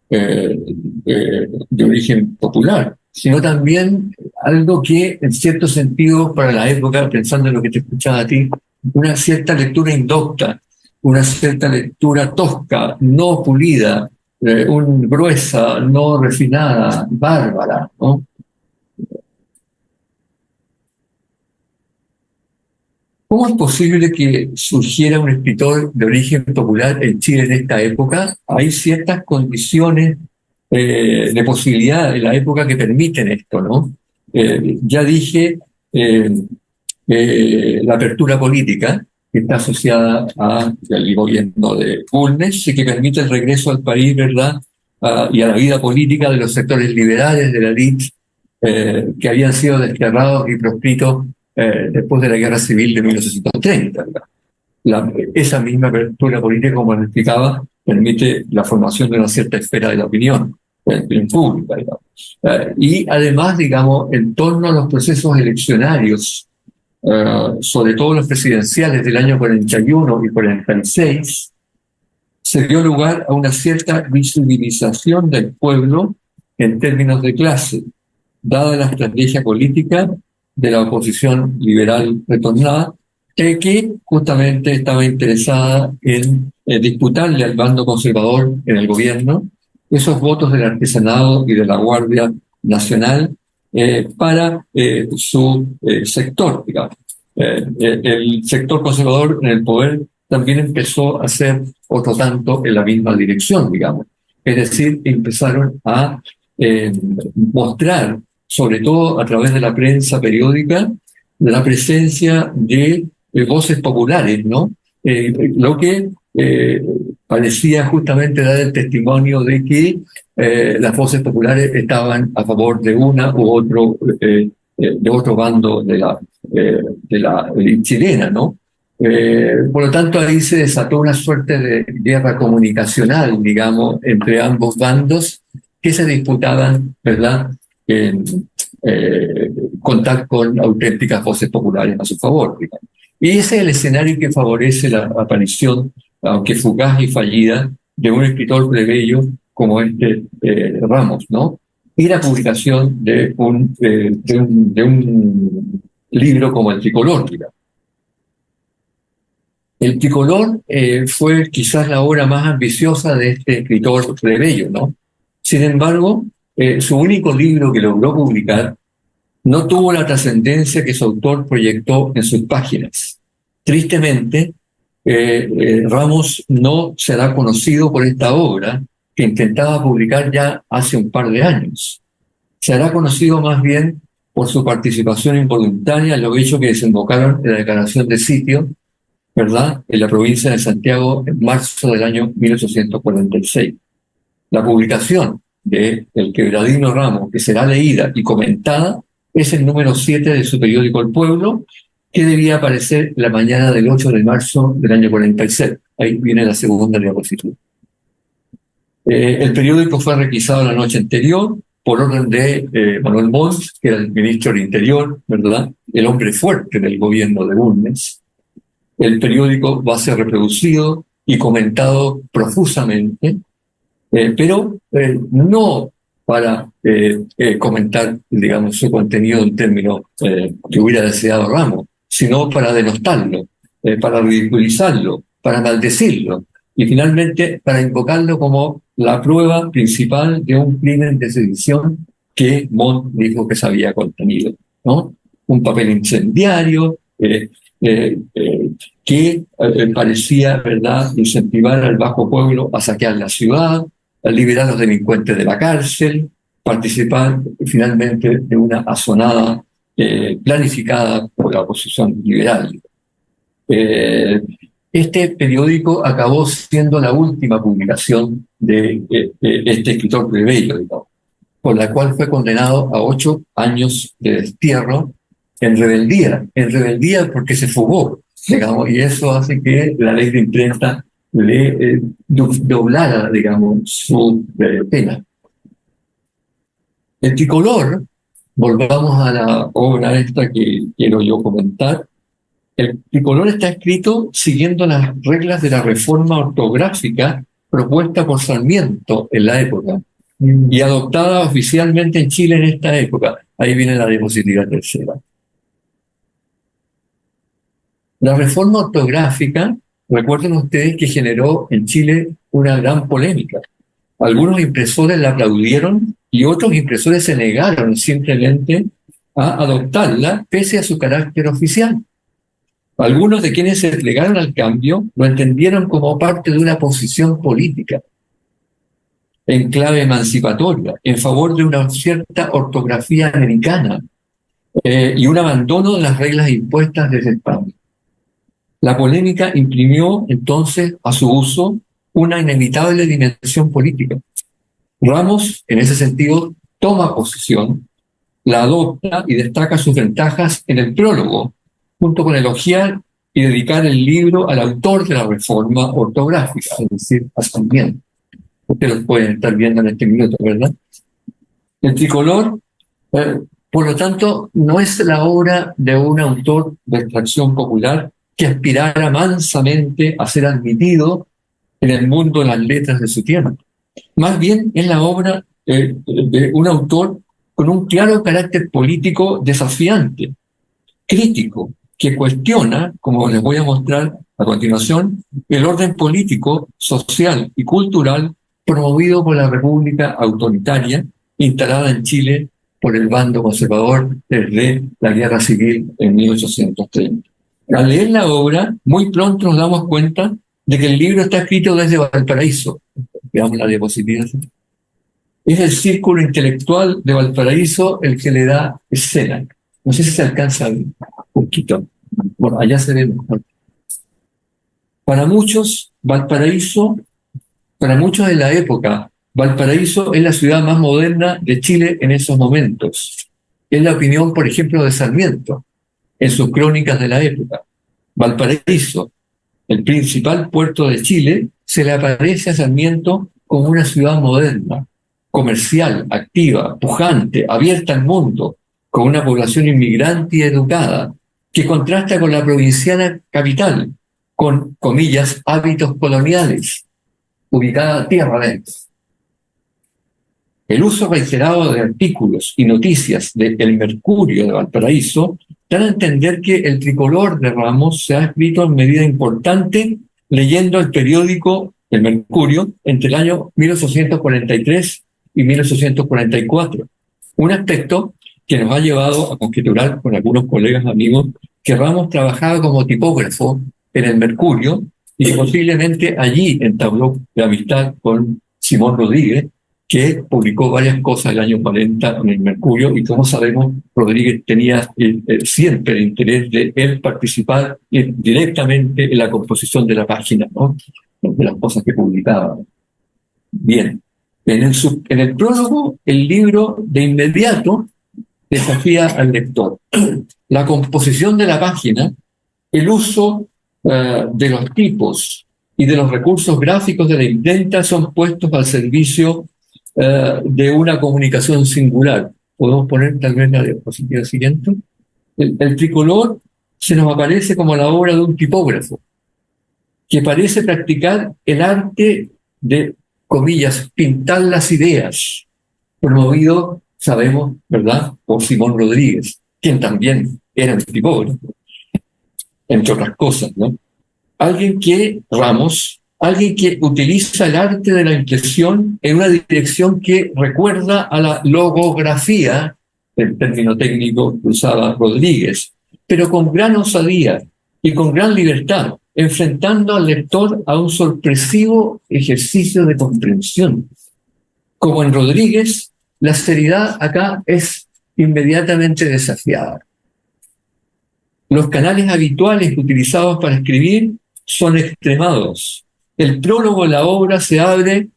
de origen popular, sino también algo que, en cierto sentido, para la época, pensando en lo que te escuchaba a ti, una cierta lectura indocta, una cierta lectura tosca, no pulida, gruesa, no refinada, bárbara, ¿no? ¿Cómo es posible que surgiera un escritor de origen popular en Chile en esta época? Hay ciertas condiciones de posibilidad en la época que permiten esto, ¿no? Ya dije la apertura política, que está asociada al gobierno de Bulnes y que permite el regreso al país, ¿verdad?, y a la vida política de los sectores liberales de la élite que habían sido desterrados y proscritos después de la Guerra Civil de 1830. Esa misma apertura política, como les explicaba, permite la formación de una cierta esfera de la opinión pública, digamos. Y además, digamos, en torno a los procesos eleccionarios, sobre todo los presidenciales del año 41 y 46, se dio lugar a una cierta visibilización del pueblo en términos de clase, dada la estrategia política de la oposición liberal retornada, que justamente estaba interesada en disputarle al bando conservador en el gobierno esos votos del artesanado y de la Guardia Nacional para su sector, digamos. El sector conservador en el poder también empezó a hacer otro tanto en la misma dirección, digamos. Es decir, empezaron a mostrar, sobre todo a través de la prensa periódica, la presencia de voces populares, ¿no? Lo que parecía justamente dar el testimonio de que las voces populares estaban a favor de una u otro, de otro bando de la chilena, ¿no? Por lo tanto, ahí se desató una suerte de guerra comunicacional, digamos, entre ambos bandos que se disputaban, ¿verdad?, contar con auténticas voces populares a su favor, digamos. Y ese es el escenario que favorece la aparición, aunque fugaz y fallida, de un escritor plebeyo como Ramos, ¿no? Y la publicación de un libro como El Tricolor, digamos. El Tricolor fue quizás la obra más ambiciosa de este escritor plebeyo, ¿no? Sin embargo, su único libro que logró publicar no tuvo la trascendencia que su autor proyectó en sus páginas. Tristemente, Ramos no será conocido por esta obra que intentaba publicar ya hace un par de años. Será conocido más bien por su participación involuntaria en los hechos que desembocaron en la declaración de sitio, ¿verdad?, en la provincia de Santiago en marzo del año 1846. La publicación de El Quebradino Ramos, que será leída y comentada, es el número 7 de su periódico El Pueblo, que debía aparecer la mañana del 8 de marzo del año 46. Ahí viene la segunda diapositiva. El periódico fue requisado la noche anterior por orden de Manuel Montt, que era el ministro del Interior, ¿verdad?, el hombre fuerte del gobierno de Bulnes. El periódico va a ser reproducido y comentado profusamente, pero no para comentar, digamos, su contenido en términos que hubiera deseado Ramos, sino para denostarlo, para ridiculizarlo, para maldecirlo y finalmente para invocarlo como la prueba principal de un crimen de sedición que Montt dijo que se había contenido, ¿no? Un papel incendiario que parecía, ¿verdad?, incentivar al bajo pueblo a saquear la ciudad, a liberar a los delincuentes de la cárcel, participar finalmente de una asonada planificada por la oposición liberal. Este periódico acabó siendo la última publicación de este escritor plebeyo, digamos, por la cual fue condenado a 8 años de destierro en rebeldía porque se fugó, digamos, y eso hace que la ley de imprenta le doblara, digamos, su pena. El tricolor, volvamos a la obra esta que quiero yo comentar. El tricolor está escrito siguiendo las reglas de la reforma ortográfica propuesta por Sarmiento en la época y adoptada oficialmente en Chile en esta época. Ahí viene la diapositiva tercera. La reforma ortográfica, recuerden ustedes que generó en Chile una gran polémica. Algunos impresores la aplaudieron y otros impresores se negaron simplemente a adoptarla pese a su carácter oficial. Algunos de quienes se plegaron al cambio lo entendieron como parte de una posición política en clave emancipatoria, en favor de una cierta ortografía americana y un abandono de las reglas impuestas desde España. La polémica imprimió entonces a su uso una inevitable dimensión política. Ramos, en ese sentido, toma posición, la adopta y destaca sus ventajas en el prólogo, junto con elogiar y dedicar el libro al autor de la reforma ortográfica, es decir, a Sarmiento. Ustedes lo pueden estar viendo en este minuto, ¿verdad? El tricolor, por lo tanto, no es la obra de un autor de extracción popular que aspirara mansamente a ser admitido en el mundo de las letras de su tiempo. Más bien es la obra de un autor con un claro carácter político desafiante, crítico, que cuestiona, como les voy a mostrar a continuación, el orden político, social y cultural promovido por la República autoritaria instalada en Chile por el bando conservador desde la Guerra Civil en 1830. Al leer la obra, muy pronto nos damos cuenta de que el libro está escrito desde Valparaíso. Veamos la diapositiva. Es el círculo intelectual de Valparaíso el que le da escena. No sé si se alcanza a ver un poquito. Bueno, allá se ve mejor. Para muchos de la época, Valparaíso es la ciudad más moderna de Chile en esos momentos. Es la opinión, por ejemplo, de Sarmiento, en sus crónicas de la época. Valparaíso, el principal puerto de Chile, se le aparece a Sarmiento como una ciudad moderna, comercial, activa, pujante, abierta al mundo, con una población inmigrante y educada, que contrasta con la provinciana capital, con, comillas, hábitos coloniales, ubicada tierra adentro. El uso reiterado de artículos y noticias de El Mercurio de Valparaíso dan a entender que el tricolor de Ramos se ha escrito en medida importante leyendo el periódico El Mercurio entre el año 1843 y 1844. Un aspecto que nos ha llevado a conjeturar con algunos colegas amigos que Ramos trabajaba como tipógrafo en El Mercurio y que posiblemente allí entabló la amistad con Simón Rodríguez, que publicó varias cosas el año 40 en el Mercurio, y como sabemos, Rodríguez tenía siempre el interés de él participar directamente en la composición de la página, ¿no?, de las cosas que publicaba. Bien, en el prólogo, el libro de inmediato desafía al lector. La composición de la página, el uso de los tipos y de los recursos gráficos de la imprenta son puestos al servicio de una comunicación singular. Podemos poner tal vez la diapositiva siguiente. El tricolor se nos aparece como la obra de un tipógrafo que parece practicar el arte de, comillas, pintar las ideas, promovido, sabemos, ¿verdad?, por Simón Rodríguez, quien también era un tipógrafo, entre otras cosas, ¿no? Alguien que utiliza el arte de la impresión en una dirección que recuerda a la logografía, el término técnico que usaba Rodríguez, pero con gran osadía y con gran libertad, enfrentando al lector a un sorpresivo ejercicio de comprensión. Como en Rodríguez, la seriedad acá es inmediatamente desafiada. Los canales habituales utilizados para escribir son extremados. El prólogo de la obra se abre,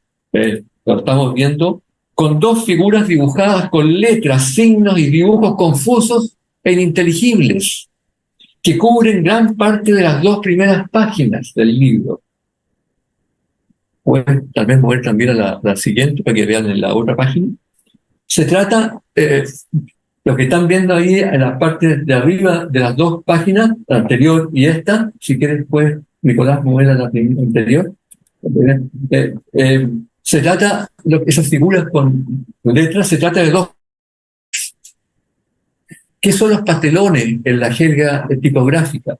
lo estamos viendo, con dos figuras dibujadas con letras, signos y dibujos confusos e ininteligibles, que cubren gran parte de las dos primeras páginas del libro. Pueden tal vez mover también a la siguiente para que vean en la otra página. Se trata, lo que están viendo ahí en la parte de arriba de las dos páginas, la anterior y esta, si quieres puedes, Nicolás, mover a la anterior. Se trata, esas figuras con letras, se trata de dos. ¿Qué son los pastelones en la jerga tipográfica?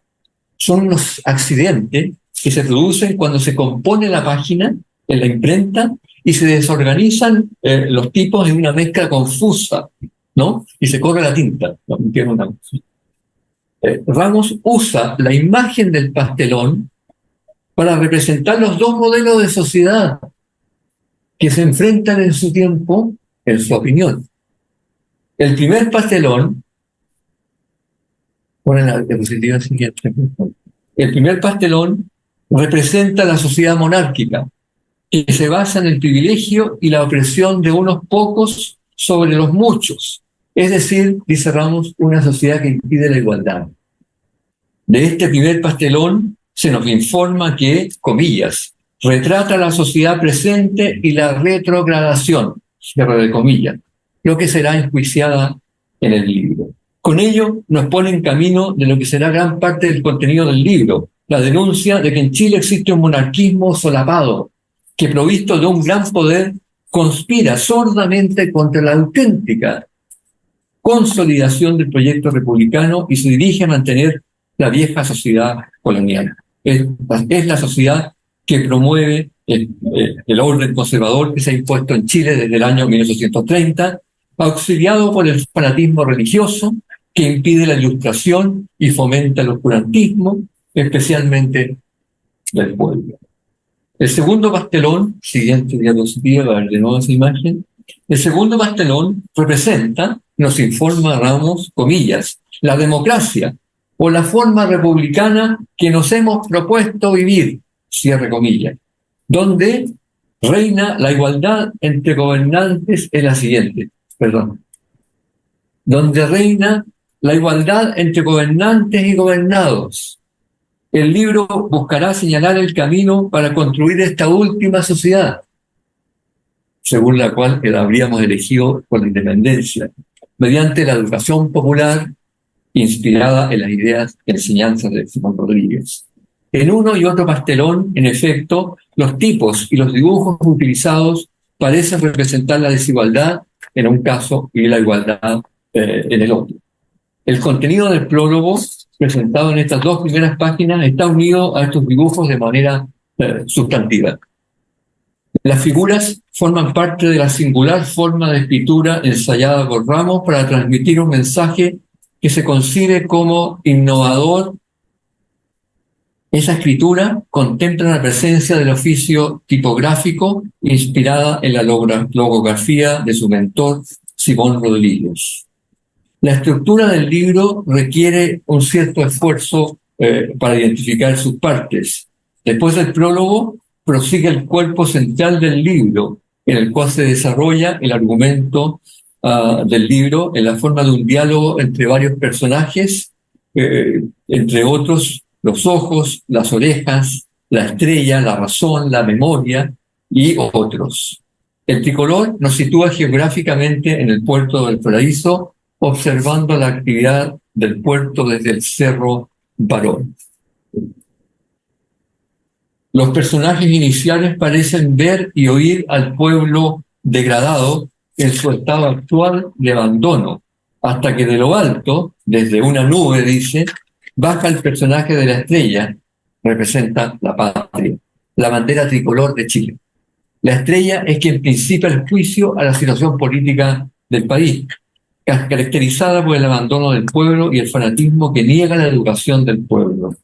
Son unos accidentes que se producen cuando se compone la página en la imprenta y se desorganizan los tipos en una mezcla confusa, ¿no? Y se corre la tinta. ¿No? Ramos usa la imagen del pastelón para representar los dos modelos de sociedad que se enfrentan en su tiempo, en su opinión. El primer pastelón, ponen la diapositiva siguiente. El primer pastelón representa la sociedad monárquica, que se basa en el privilegio y la opresión de unos pocos sobre los muchos. Es decir, dice Ramos, una sociedad que impide la igualdad. De este primer pastelón se nos informa que, comillas, retrata la sociedad presente y la retrogradación, cierre de comillas, lo que será enjuiciada en el libro. Con ello nos pone en camino de lo que será gran parte del contenido del libro, la denuncia de que en Chile existe un monarquismo solapado, que provisto de un gran poder conspira sordamente contra la auténtica consolidación del proyecto republicano y se dirige a mantener la vieja sociedad colonial. Es la sociedad que promueve el orden conservador que se ha impuesto en Chile desde el año 1830, auxiliado por el fanatismo religioso que impide la ilustración y fomenta el oscurantismo, especialmente del pueblo. El segundo pastelón, siguiente diapositiva, va a ver de nuevo esa imagen. El segundo pastelón representa, nos informa Ramos, comillas, la democracia o la forma republicana que nos hemos propuesto vivir, cierre comillas, donde reina la igualdad entre gobernantes es la siguiente, donde reina la igualdad entre gobernantes y gobernados. El libro buscará señalar el camino para construir esta última sociedad, según la cual habríamos elegido por la independencia, mediante la educación popular inspirada en las ideas y enseñanzas de Simón Rodríguez. En uno y otro pastelón, en efecto, los tipos y los dibujos utilizados parecen representar la desigualdad en un caso y la igualdad en el otro. El contenido del prólogo presentado en estas dos primeras páginas está unido a estos dibujos de manera sustantiva. Las figuras forman parte de la singular forma de escritura ensayada por Ramos para transmitir un mensaje que se concibe como innovador Esa escritura contempla la presencia del oficio tipográfico inspirada en la logografía de su mentor, Simón Rodríguez. La estructura del libro requiere un cierto esfuerzo para identificar sus partes. Después del prólogo, prosigue el cuerpo central del libro, en el cual se desarrolla el argumento del libro en la forma de un diálogo entre varios personajes, entre otros los ojos, las orejas, la estrella, la razón, la memoria y otros. El tricolor nos sitúa geográficamente en el puerto del Paraíso, observando la actividad del puerto desde el Cerro Barón. Los personajes iniciales parecen ver y oír al pueblo degradado en su estado actual de abandono, hasta que de lo alto, desde una nube, dice, baja el personaje de la estrella, representa la patria, la bandera tricolor de Chile. La estrella es quien principia el juicio a la situación política del país, caracterizada por el abandono del pueblo y el fanatismo que niega la educación del pueblo.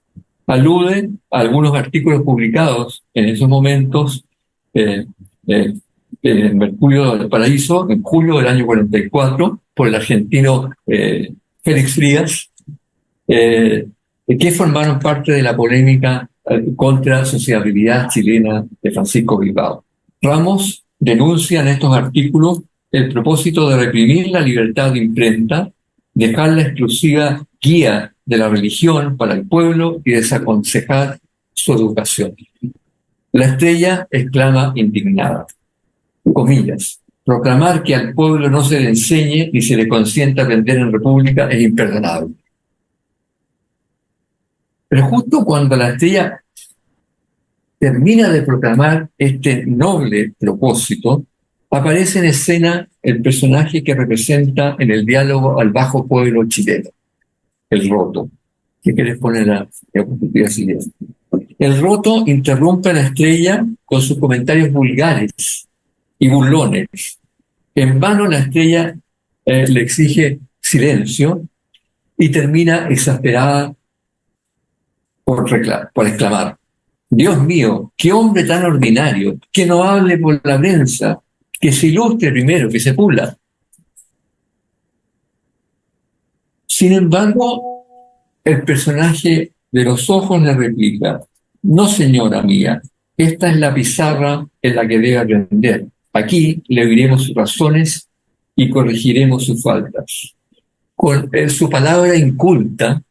Alude a algunos artículos publicados en esos momentos en Mercurio del Paraíso, en julio del año 44, por el argentino Félix Frías, que formaron parte de la polémica contra la sociabilidad chilena de Francisco Bilbao. Ramos denuncia en estos artículos el propósito de reprimir la libertad de imprenta, dejar la exclusiva guía de la religión para el pueblo y desaconsejar su educación. La estrella exclama indignada, comillas, proclamar que al pueblo no se le enseñe ni se le consienta aprender en república es imperdonable. Pero justo cuando la estrella termina de proclamar este noble propósito, aparece en escena el personaje que representa en el diálogo al bajo pueblo chileno, el Roto. ¿Qué querés poner a la diapositiva siguiente? El Roto interrumpe a la estrella con sus comentarios vulgares y burlones. En vano la estrella le exige silencio y termina exasperada por exclamar: Dios mío, qué hombre tan ordinario, que no hable por la prensa, que se ilustre primero, que se pula. Sin embargo, el personaje de los ojos le replica: no, señora mía, esta es la pizarra en la que debe aprender. Aquí le oiremos sus razones y corregiremos sus faltas. Con su palabra inculta,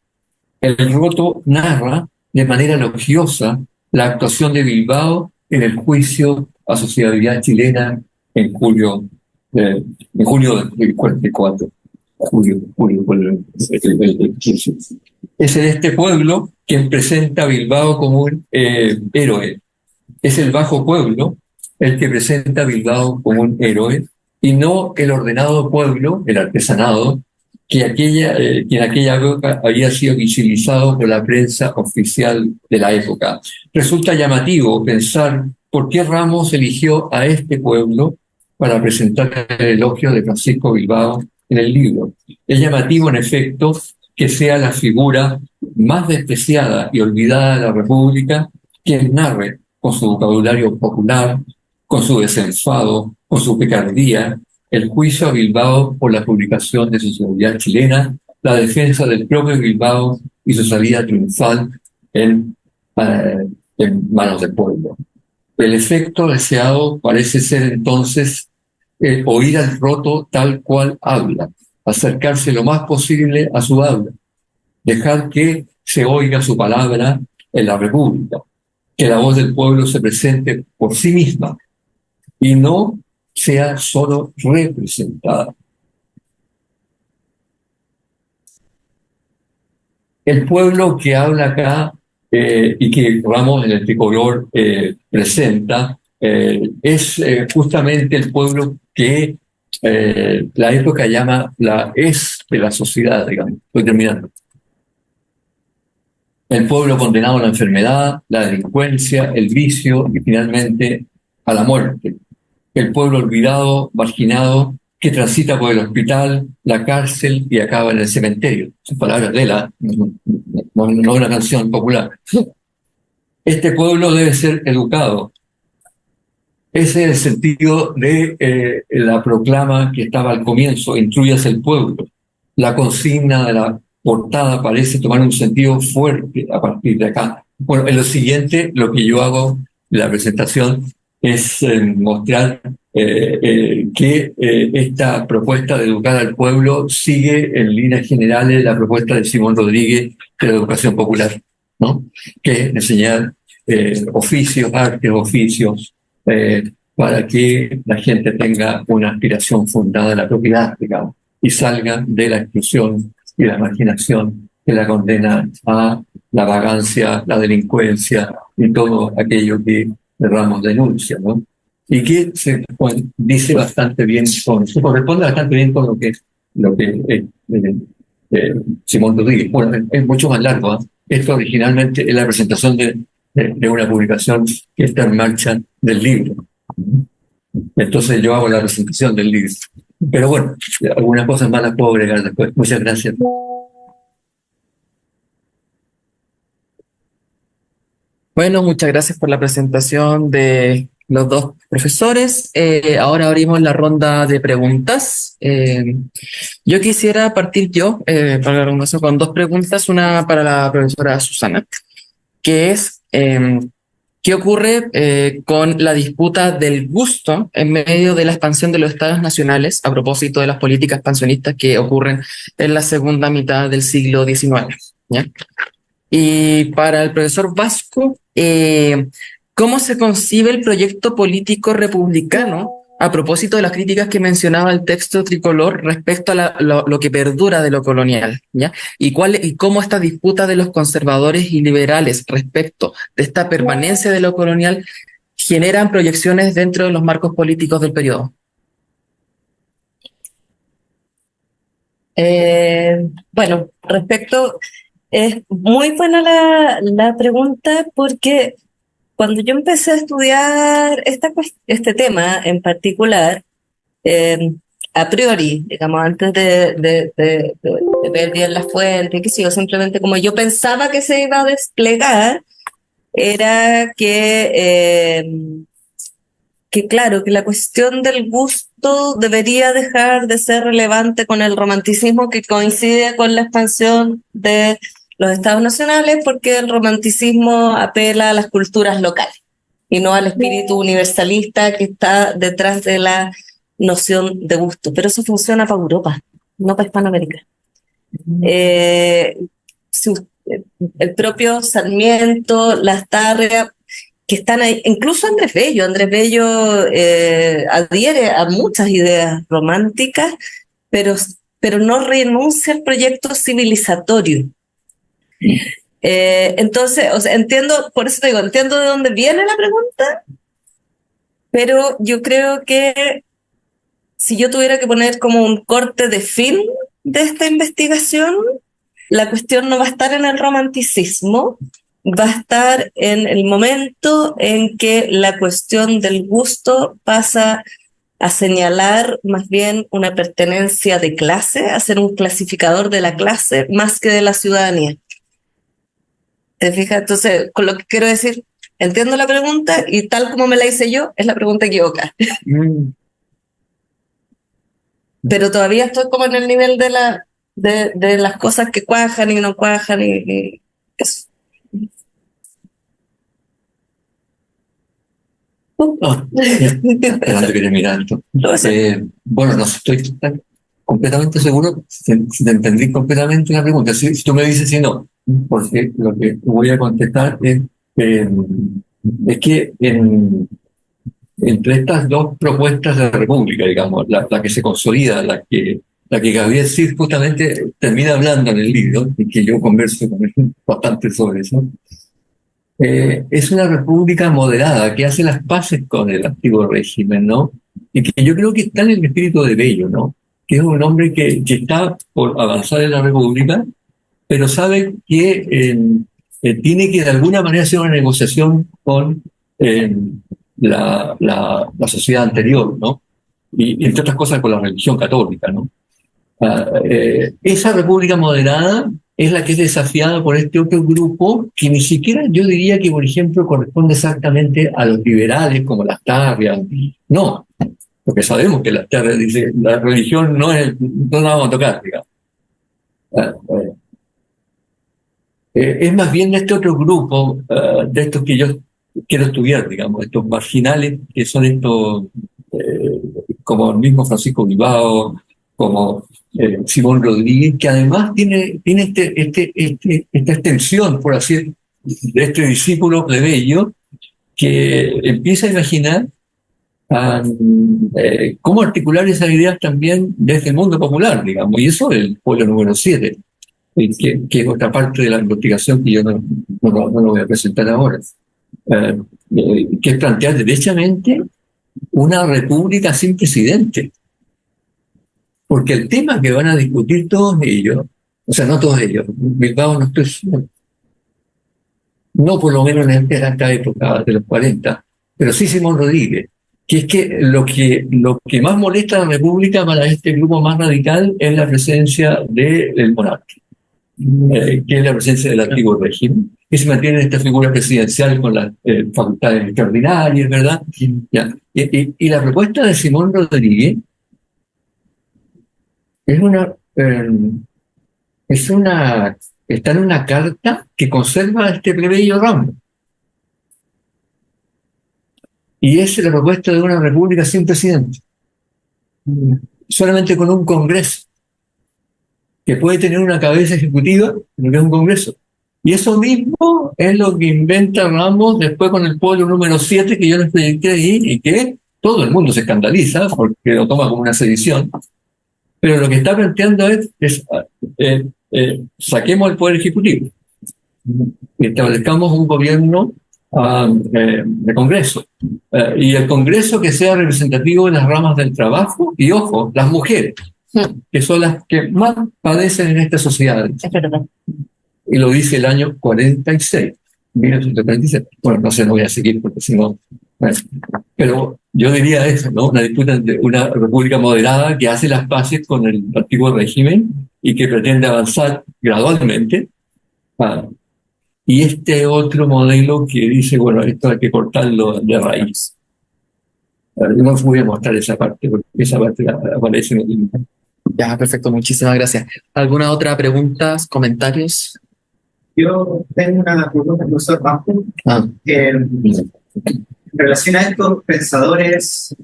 el Roto narra de manera elogiosa la actuación de Bilbao en el juicio a sociabilidad chilena en junio del 44. Es en este pueblo quien presenta a Bilbao como un héroe. Es el bajo pueblo el que presenta a Bilbao como un héroe y no el ordenado pueblo, el artesanado, que en aquella época había sido visibilizado por la prensa oficial de la época. Resulta llamativo pensar por qué Ramos eligió a este pueblo para presentar el elogio de Francisco Bilbao en el libro. Es llamativo, en efecto, que sea la figura más despreciada y olvidada de la República quien narre con su vocabulario popular, con su desenfado, con su picardía, el juicio a Bilbao por la publicación de Sociabilidad Chilena, la defensa del propio Bilbao y su salida triunfal en manos del pueblo. El efecto deseado parece ser entonces oír al Roto tal cual habla, acercarse lo más posible a su habla, dejar que se oiga su palabra en la República, que la voz del pueblo se presente por sí misma y no sea solo representada. El pueblo que habla acá y que Ramos en el tricolor presenta es justamente el pueblo que la época llama la es de la sociedad, digamos. Estoy terminando. El pueblo condenado a la enfermedad, la delincuencia, el vicio y finalmente a la muerte. El pueblo olvidado, marginado, que transita por el hospital, la cárcel y acaba en el cementerio. Son palabras de no una canción popular. este pueblo debe ser educado. Ese es el sentido de la proclama que estaba al comienzo, instruyas el pueblo. La consigna de la portada parece tomar un sentido fuerte a partir de acá. Bueno, en lo siguiente, lo que yo hago en la presentación es mostrar que esta propuesta de educar al pueblo sigue en líneas generales la propuesta de Simón Rodríguez de la educación popular, ¿no? Que es enseñar oficios, artes, oficios, para que la gente tenga una aspiración fundada en la propiedad, digamos, y salgan de la exclusión y la marginación que la condena a la vagancia, la delincuencia y todo aquello que Ramos denuncia, ¿no? Y que dice bastante bien, se corresponde bastante bien con lo que Simón Rodríguez. Bueno, es mucho más largo, ¿eh? Esto originalmente es la presentación de una publicación que está en marcha del libro. Entonces yo hago la presentación del libro. Pero bueno, algunas cosas más las puedo agregar después. Muchas gracias. Bueno, muchas gracias por la presentación de los dos profesores. Ahora abrimos la ronda de preguntas. Yo quisiera partir para la redundancia, con dos preguntas, una para la profesora Susana, que es ¿qué ocurre con la disputa del gusto en medio de la expansión de los estados nacionales a propósito de las políticas expansionistas que ocurren en la segunda mitad del siglo XIX? ¿Ya? Y para el profesor Vasco, ¿cómo se concibe el proyecto político republicano a propósito de las críticas que mencionaba el texto tricolor respecto a lo que perdura de lo colonial? ¿Ya? Y cómo esta disputa de los conservadores y liberales respecto de esta permanencia de lo colonial generan proyecciones dentro de los marcos políticos del periodo? Bueno, es muy buena la pregunta, porque cuando yo empecé a estudiar este tema en particular, a priori, digamos, antes de ver bien las fuentes, qué sé yo, simplemente como yo pensaba que se iba a desplegar, era que claro, que la cuestión del gusto debería dejar de ser relevante con el romanticismo que coincide con la expansión de los estados nacionales, porque el romanticismo apela a las culturas locales y no al espíritu universalista que está detrás de la noción de gusto. Pero eso funciona para Europa, no para Hispanoamérica. El propio Sarmiento, Lastarria, que están ahí, incluso Andrés Bello adhiere a muchas ideas románticas, pero no renuncia al proyecto civilizatorio. Entonces, o sea, por eso te digo, entiendo de dónde viene la pregunta, pero yo creo que si yo tuviera que poner como un corte de fin de esta investigación, la cuestión no va a estar en el romanticismo, va a estar en el momento en que la cuestión del gusto pasa a señalar más bien una pertenencia de clase, a ser un clasificador de la clase más que de la ciudadanía. ¿Te fijas? Entonces, con lo que quiero decir, entiendo la pregunta y tal como me la hice yo, es la pregunta equivocada. Pero todavía estoy como en el nivel de las cosas que cuajan y no cuajan y eso. Esperando que termine esto. Bueno, no estoy completamente seguro si te entendí completamente la pregunta. Si tú me dices si no, porque lo que voy a contestar es que entre estas dos propuestas de la República, digamos, la que se consolida, la que Gabriel Cid justamente termina hablando en el libro, y que yo converso con él bastante sobre eso, es una república moderada que hace las paces con el antiguo régimen, ¿no? Y que yo creo que está en el espíritu de Bello, ¿no? Que es un hombre que está por avanzar en la república, pero sabe que tiene que de alguna manera hacer una negociación con la sociedad anterior, ¿no? Y entre otras cosas con la religión católica, ¿no? Esa república moderada es la que es desafiada por este otro grupo que ni siquiera yo diría que, por ejemplo, corresponde exactamente a los liberales como las Tarrias. No, porque sabemos que las Tarrias dice la religión no la vamos a tocar, digamos. Ah, es más bien de este otro grupo, de estos que yo quiero estudiar, digamos, estos marginales, que son estos, como el mismo Francisco Bilbao, como Simón Rodríguez, que además tiene esta extensión, por así decirlo, de este discípulo plebeyo, que empieza a imaginar cómo articular esas ideas también desde el mundo popular, digamos, y eso es el pueblo número 7, que es otra parte de la investigación que yo no lo voy a presentar ahora, que es plantear derechamente una república sin presidente. Porque el tema que van a discutir todos ellos, o sea, no todos ellos, Bilbao no estoy seguro, no por lo menos en esta época de los 40, pero sí Simón Rodríguez, que es que lo que más molesta a la república para este grupo más radical es la presencia del monarca. Que es la presencia del antiguo régimen, que se mantiene esta figura presidencial con las facultades extraordinarias, ¿verdad? Ya. Y la propuesta de Simón Rodríguez es está en una carta que conserva este plebeyo Ramos. Y es la propuesta de una república sin presidente, solamente con un congreso que puede tener una cabeza ejecutiva, pero que es un congreso. Y eso mismo es lo que inventa Ramos después con el pueblo número 7, que yo les proyecté ahí, y que todo el mundo se escandaliza porque lo toma como una sedición. Pero lo que está planteando es saquemos el poder ejecutivo y establezcamos un gobierno de congreso. Y el congreso que sea representativo de las ramas del trabajo y, ojo, las mujeres, que son las que más padecen en esta sociedad. Es verdad. Y lo dice el año 46, 1946. Bueno, no sé, no voy a seguir porque si no... Bueno, pero yo diría eso, ¿no? Una disputa de una república moderada que hace las paces con el antiguo régimen y que pretende avanzar gradualmente. Y este otro modelo que dice, bueno, esto hay que cortarlo de raíz. No voy a mostrar esa parte, porque esa parte aparece en el libro. Ya, perfecto, muchísimas gracias. ¿Alguna otra pregunta, comentarios? Yo tengo una pregunta, profesor Bajo. Ah, En relación a estos pensadores,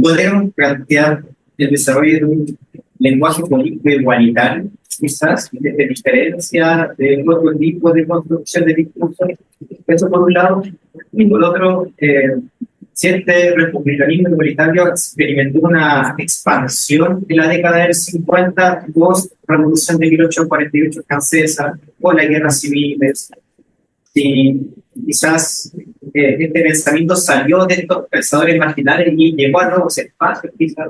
¿podrían plantear el desarrollo de un lenguaje político igualitario, quizás, de diferencia de otro tipo de construcción de discursos? Eso por un lado. Y por otro, si este republicanismo igualitario experimentó una expansión en la década del 50, post-revolución de 1848 francesa, o la guerra civil, si quizás este pensamiento salió de estos pensadores marginales y llegó a nuevos espacios, quizás.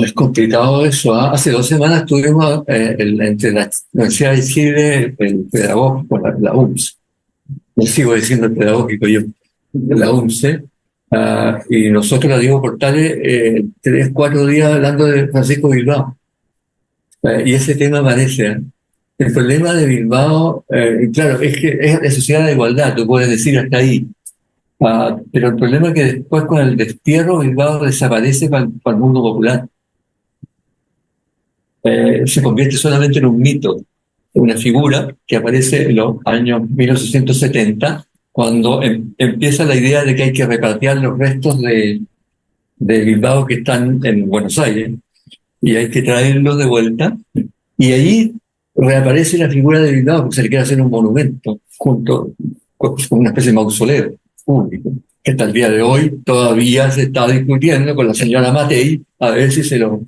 Es complicado eso. Hace 2 semanas tuvimos entre la Universidad de Chile el pedagógico, la UMS. No sigo diciendo el pedagógico yo, la UMSE. Y nosotros la dimos Portales 3, 4 días hablando de Francisco Bilbao. Y ese tema aparece. El problema de Bilbao, claro, es que es la sociedad de igualdad, tú puedes decir hasta ahí. Pero el problema es que después con el destierro Bilbao desaparece para el mundo popular. Se convierte solamente en un mito, una figura que aparece en los años 1870, cuando empieza la idea de que hay que repatriar los restos de Bilbao que están en Buenos Aires y hay que traerlos de vuelta. Y ahí reaparece la figura de Bilbao, que se le quiere hacer un monumento junto con una especie de mausoleo público, que hasta el día de hoy todavía se está discutiendo con la señora Matei a ver si se lo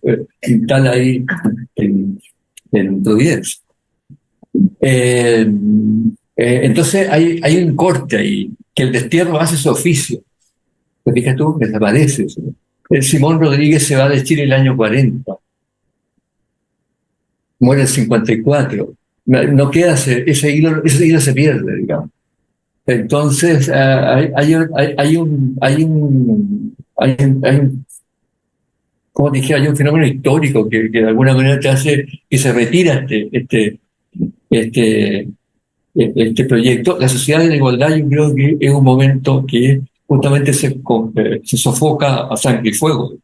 instala ahí en Providencia. Entonces hay un corte ahí, que el destierro hace su oficio. ¿Te fijas tú? Desaparece. El Simón Rodríguez se va de Chile el año 40. Muere el 54. No queda ese hilo se pierde, digamos. Entonces, como dije, hay un fenómeno histórico que de alguna manera te hace que se retira este, este proyecto. La sociedad de la igualdad yo creo que es un momento que justamente se sofoca a sangre y fuego.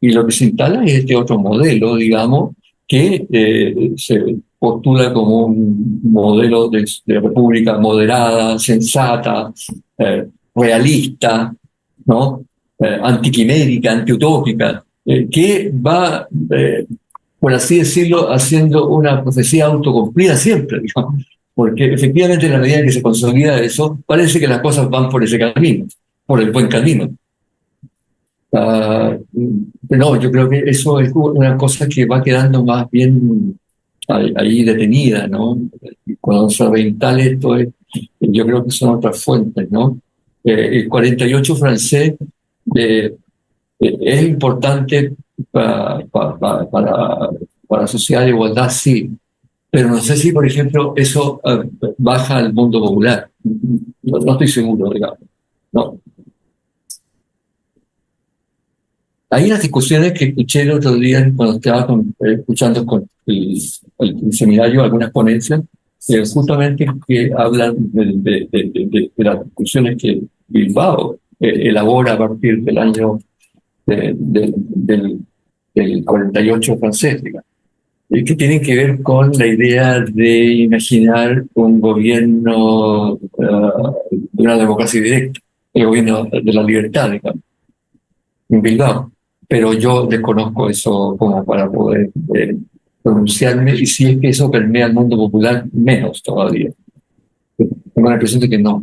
Y lo que se instala es este otro modelo, digamos, que se postula como un modelo de república moderada, sensata, realista, ¿no? Antiquimérica, antiutópica, que va, por así decirlo, haciendo una profecía autocumplida siempre, digamos, porque efectivamente en la medida que se consolida eso, parece que las cosas van por ese camino, por el buen camino. No, yo creo que eso es una cosa que va quedando más bien ahí detenida, ¿no? Y cuando se reinstala esto, yo creo que son otras fuentes, ¿no? El 48 francés es importante para la sociedad de igualdad, sí, pero no sé si, por ejemplo, eso baja al mundo popular. No estoy seguro, digamos. No. Hay unas discusiones que escuché el otro día cuando estaba escuchando con el seminario, algunas ponencias, justamente que hablan de las discusiones que Bilbao elabora a partir del año del 48 francés, digamos, que tienen que ver con la idea de imaginar un gobierno de una democracia directa, el gobierno de la libertad, digamos, en Bilbao. Pero yo desconozco eso como para poder pronunciarme, y si es que eso permea al mundo popular, menos todavía. Tengo la impresión de que no.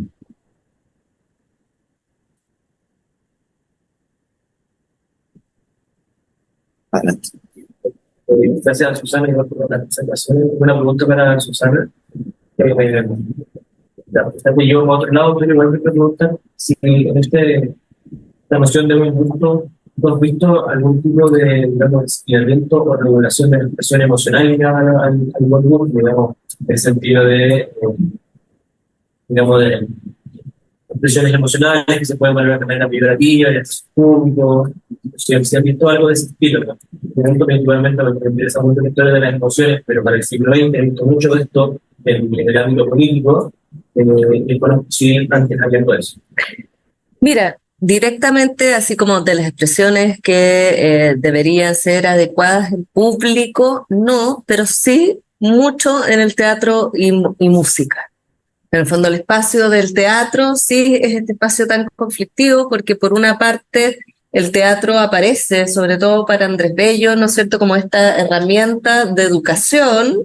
Adelante. Gracias, Susana, por la presentación. Una pregunta para Susana. Yo, por otro lado, pero igual me preguntan si en la noción de buen gusto, ¿tú has visto algún tipo de, digamos, evento o regulación de la expresión emocional ligada al buen gusto, digamos, en el sentido de, digamos, de expresiones emocionales que se pueden valorar de manera vibrativa, de acceso público? Si han visto algo de ese estilo, ¿no? Pregunto principalmente porque me interesa mucho la historia de las emociones, pero para el siglo XX he visto mucho de esto en el ámbito político, y bueno, sí, antes hablando de eso. Mira, directamente, así como de las expresiones que deberían ser adecuadas en público, no, pero sí mucho en el teatro y música. En el fondo, el espacio del teatro sí es este espacio tan conflictivo porque por una parte el teatro aparece, sobre todo para Andrés Bello, ¿no es cierto?, como esta herramienta de educación,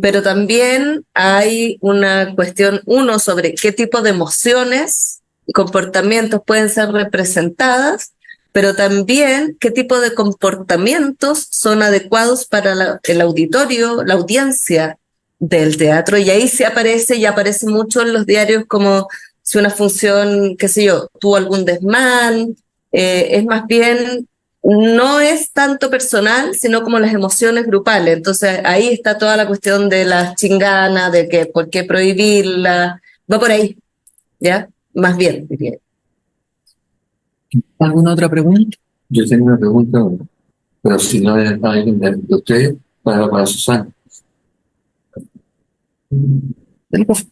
pero también hay una cuestión, uno, sobre qué tipo de emociones y comportamientos pueden ser representadas, pero también qué tipo de comportamientos son adecuados para el auditorio, la audiencia del teatro. Y ahí se aparece, y aparece mucho en los diarios, como si una función, qué sé yo, tuvo algún desmán, es más bien, no es tanto personal, sino como las emociones grupales. Entonces ahí está toda la cuestión de las chinganas, de que por qué prohibirla, va por ahí, ¿ya? Más bien, diría. ¿Alguna otra pregunta? Yo tengo una pregunta, pero si no es alguien de ustedes, para Susana. Yo pensé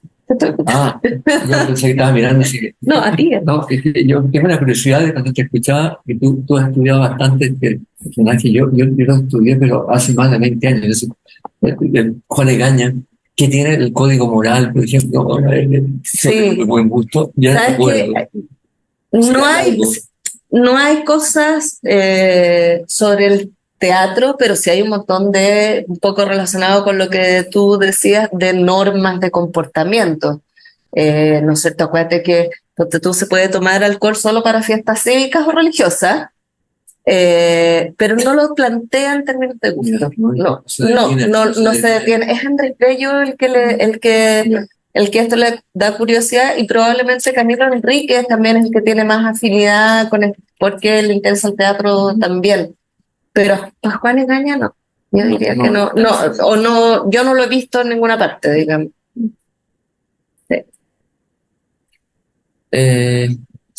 que estaba mirando así que... No, a ti. No, es que yo tengo la curiosidad de cuando te escuchaba, que tú has estudiado bastante el personaje. Yo lo estudié, pero hace más de 20 años. Juan Egaña, que tiene el código moral, por ejemplo, Sí. de buen gusto. Ya no ¿Sabes recuerdo. qué? No hay cosas sobre el teatro, pero sí hay un montón de, un poco relacionado con lo que tú decías, de normas de comportamiento. ¿No es cierto? Acuérdate que tú se puede tomar alcohol solo para fiestas cívicas o religiosas, pero no lo plantea en términos de gusto. No se detiene. Es Andrés Bello el que esto le da curiosidad, y probablemente Camilo Enríquez también es el que tiene más afinidad con porque le interesa el teatro también. Pero a Juan Egaña no. Yo diría que no, yo no lo he visto en ninguna parte, digamos. Sí.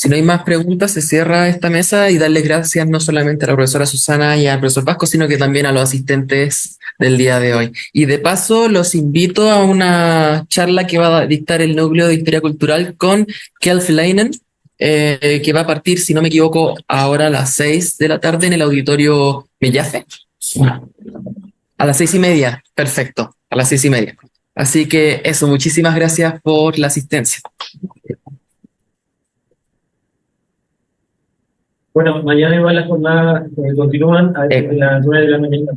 Si no hay más preguntas, se cierra esta mesa y darles gracias no solamente a la profesora Susana y al profesor Vasco, sino que también a los asistentes del día de hoy. Y de paso, los invito a una charla que va a dictar el Núcleo de Historia Cultural con Kjell Leinen, que va a partir, si no me equivoco, ahora a las 6 de la tarde en el auditorio Mellafe. A las 6:30, perfecto, a las 6:30. Así que eso, muchísimas gracias por la asistencia. Bueno, mañana igual las jornadas continúan a las 9 de la mañana.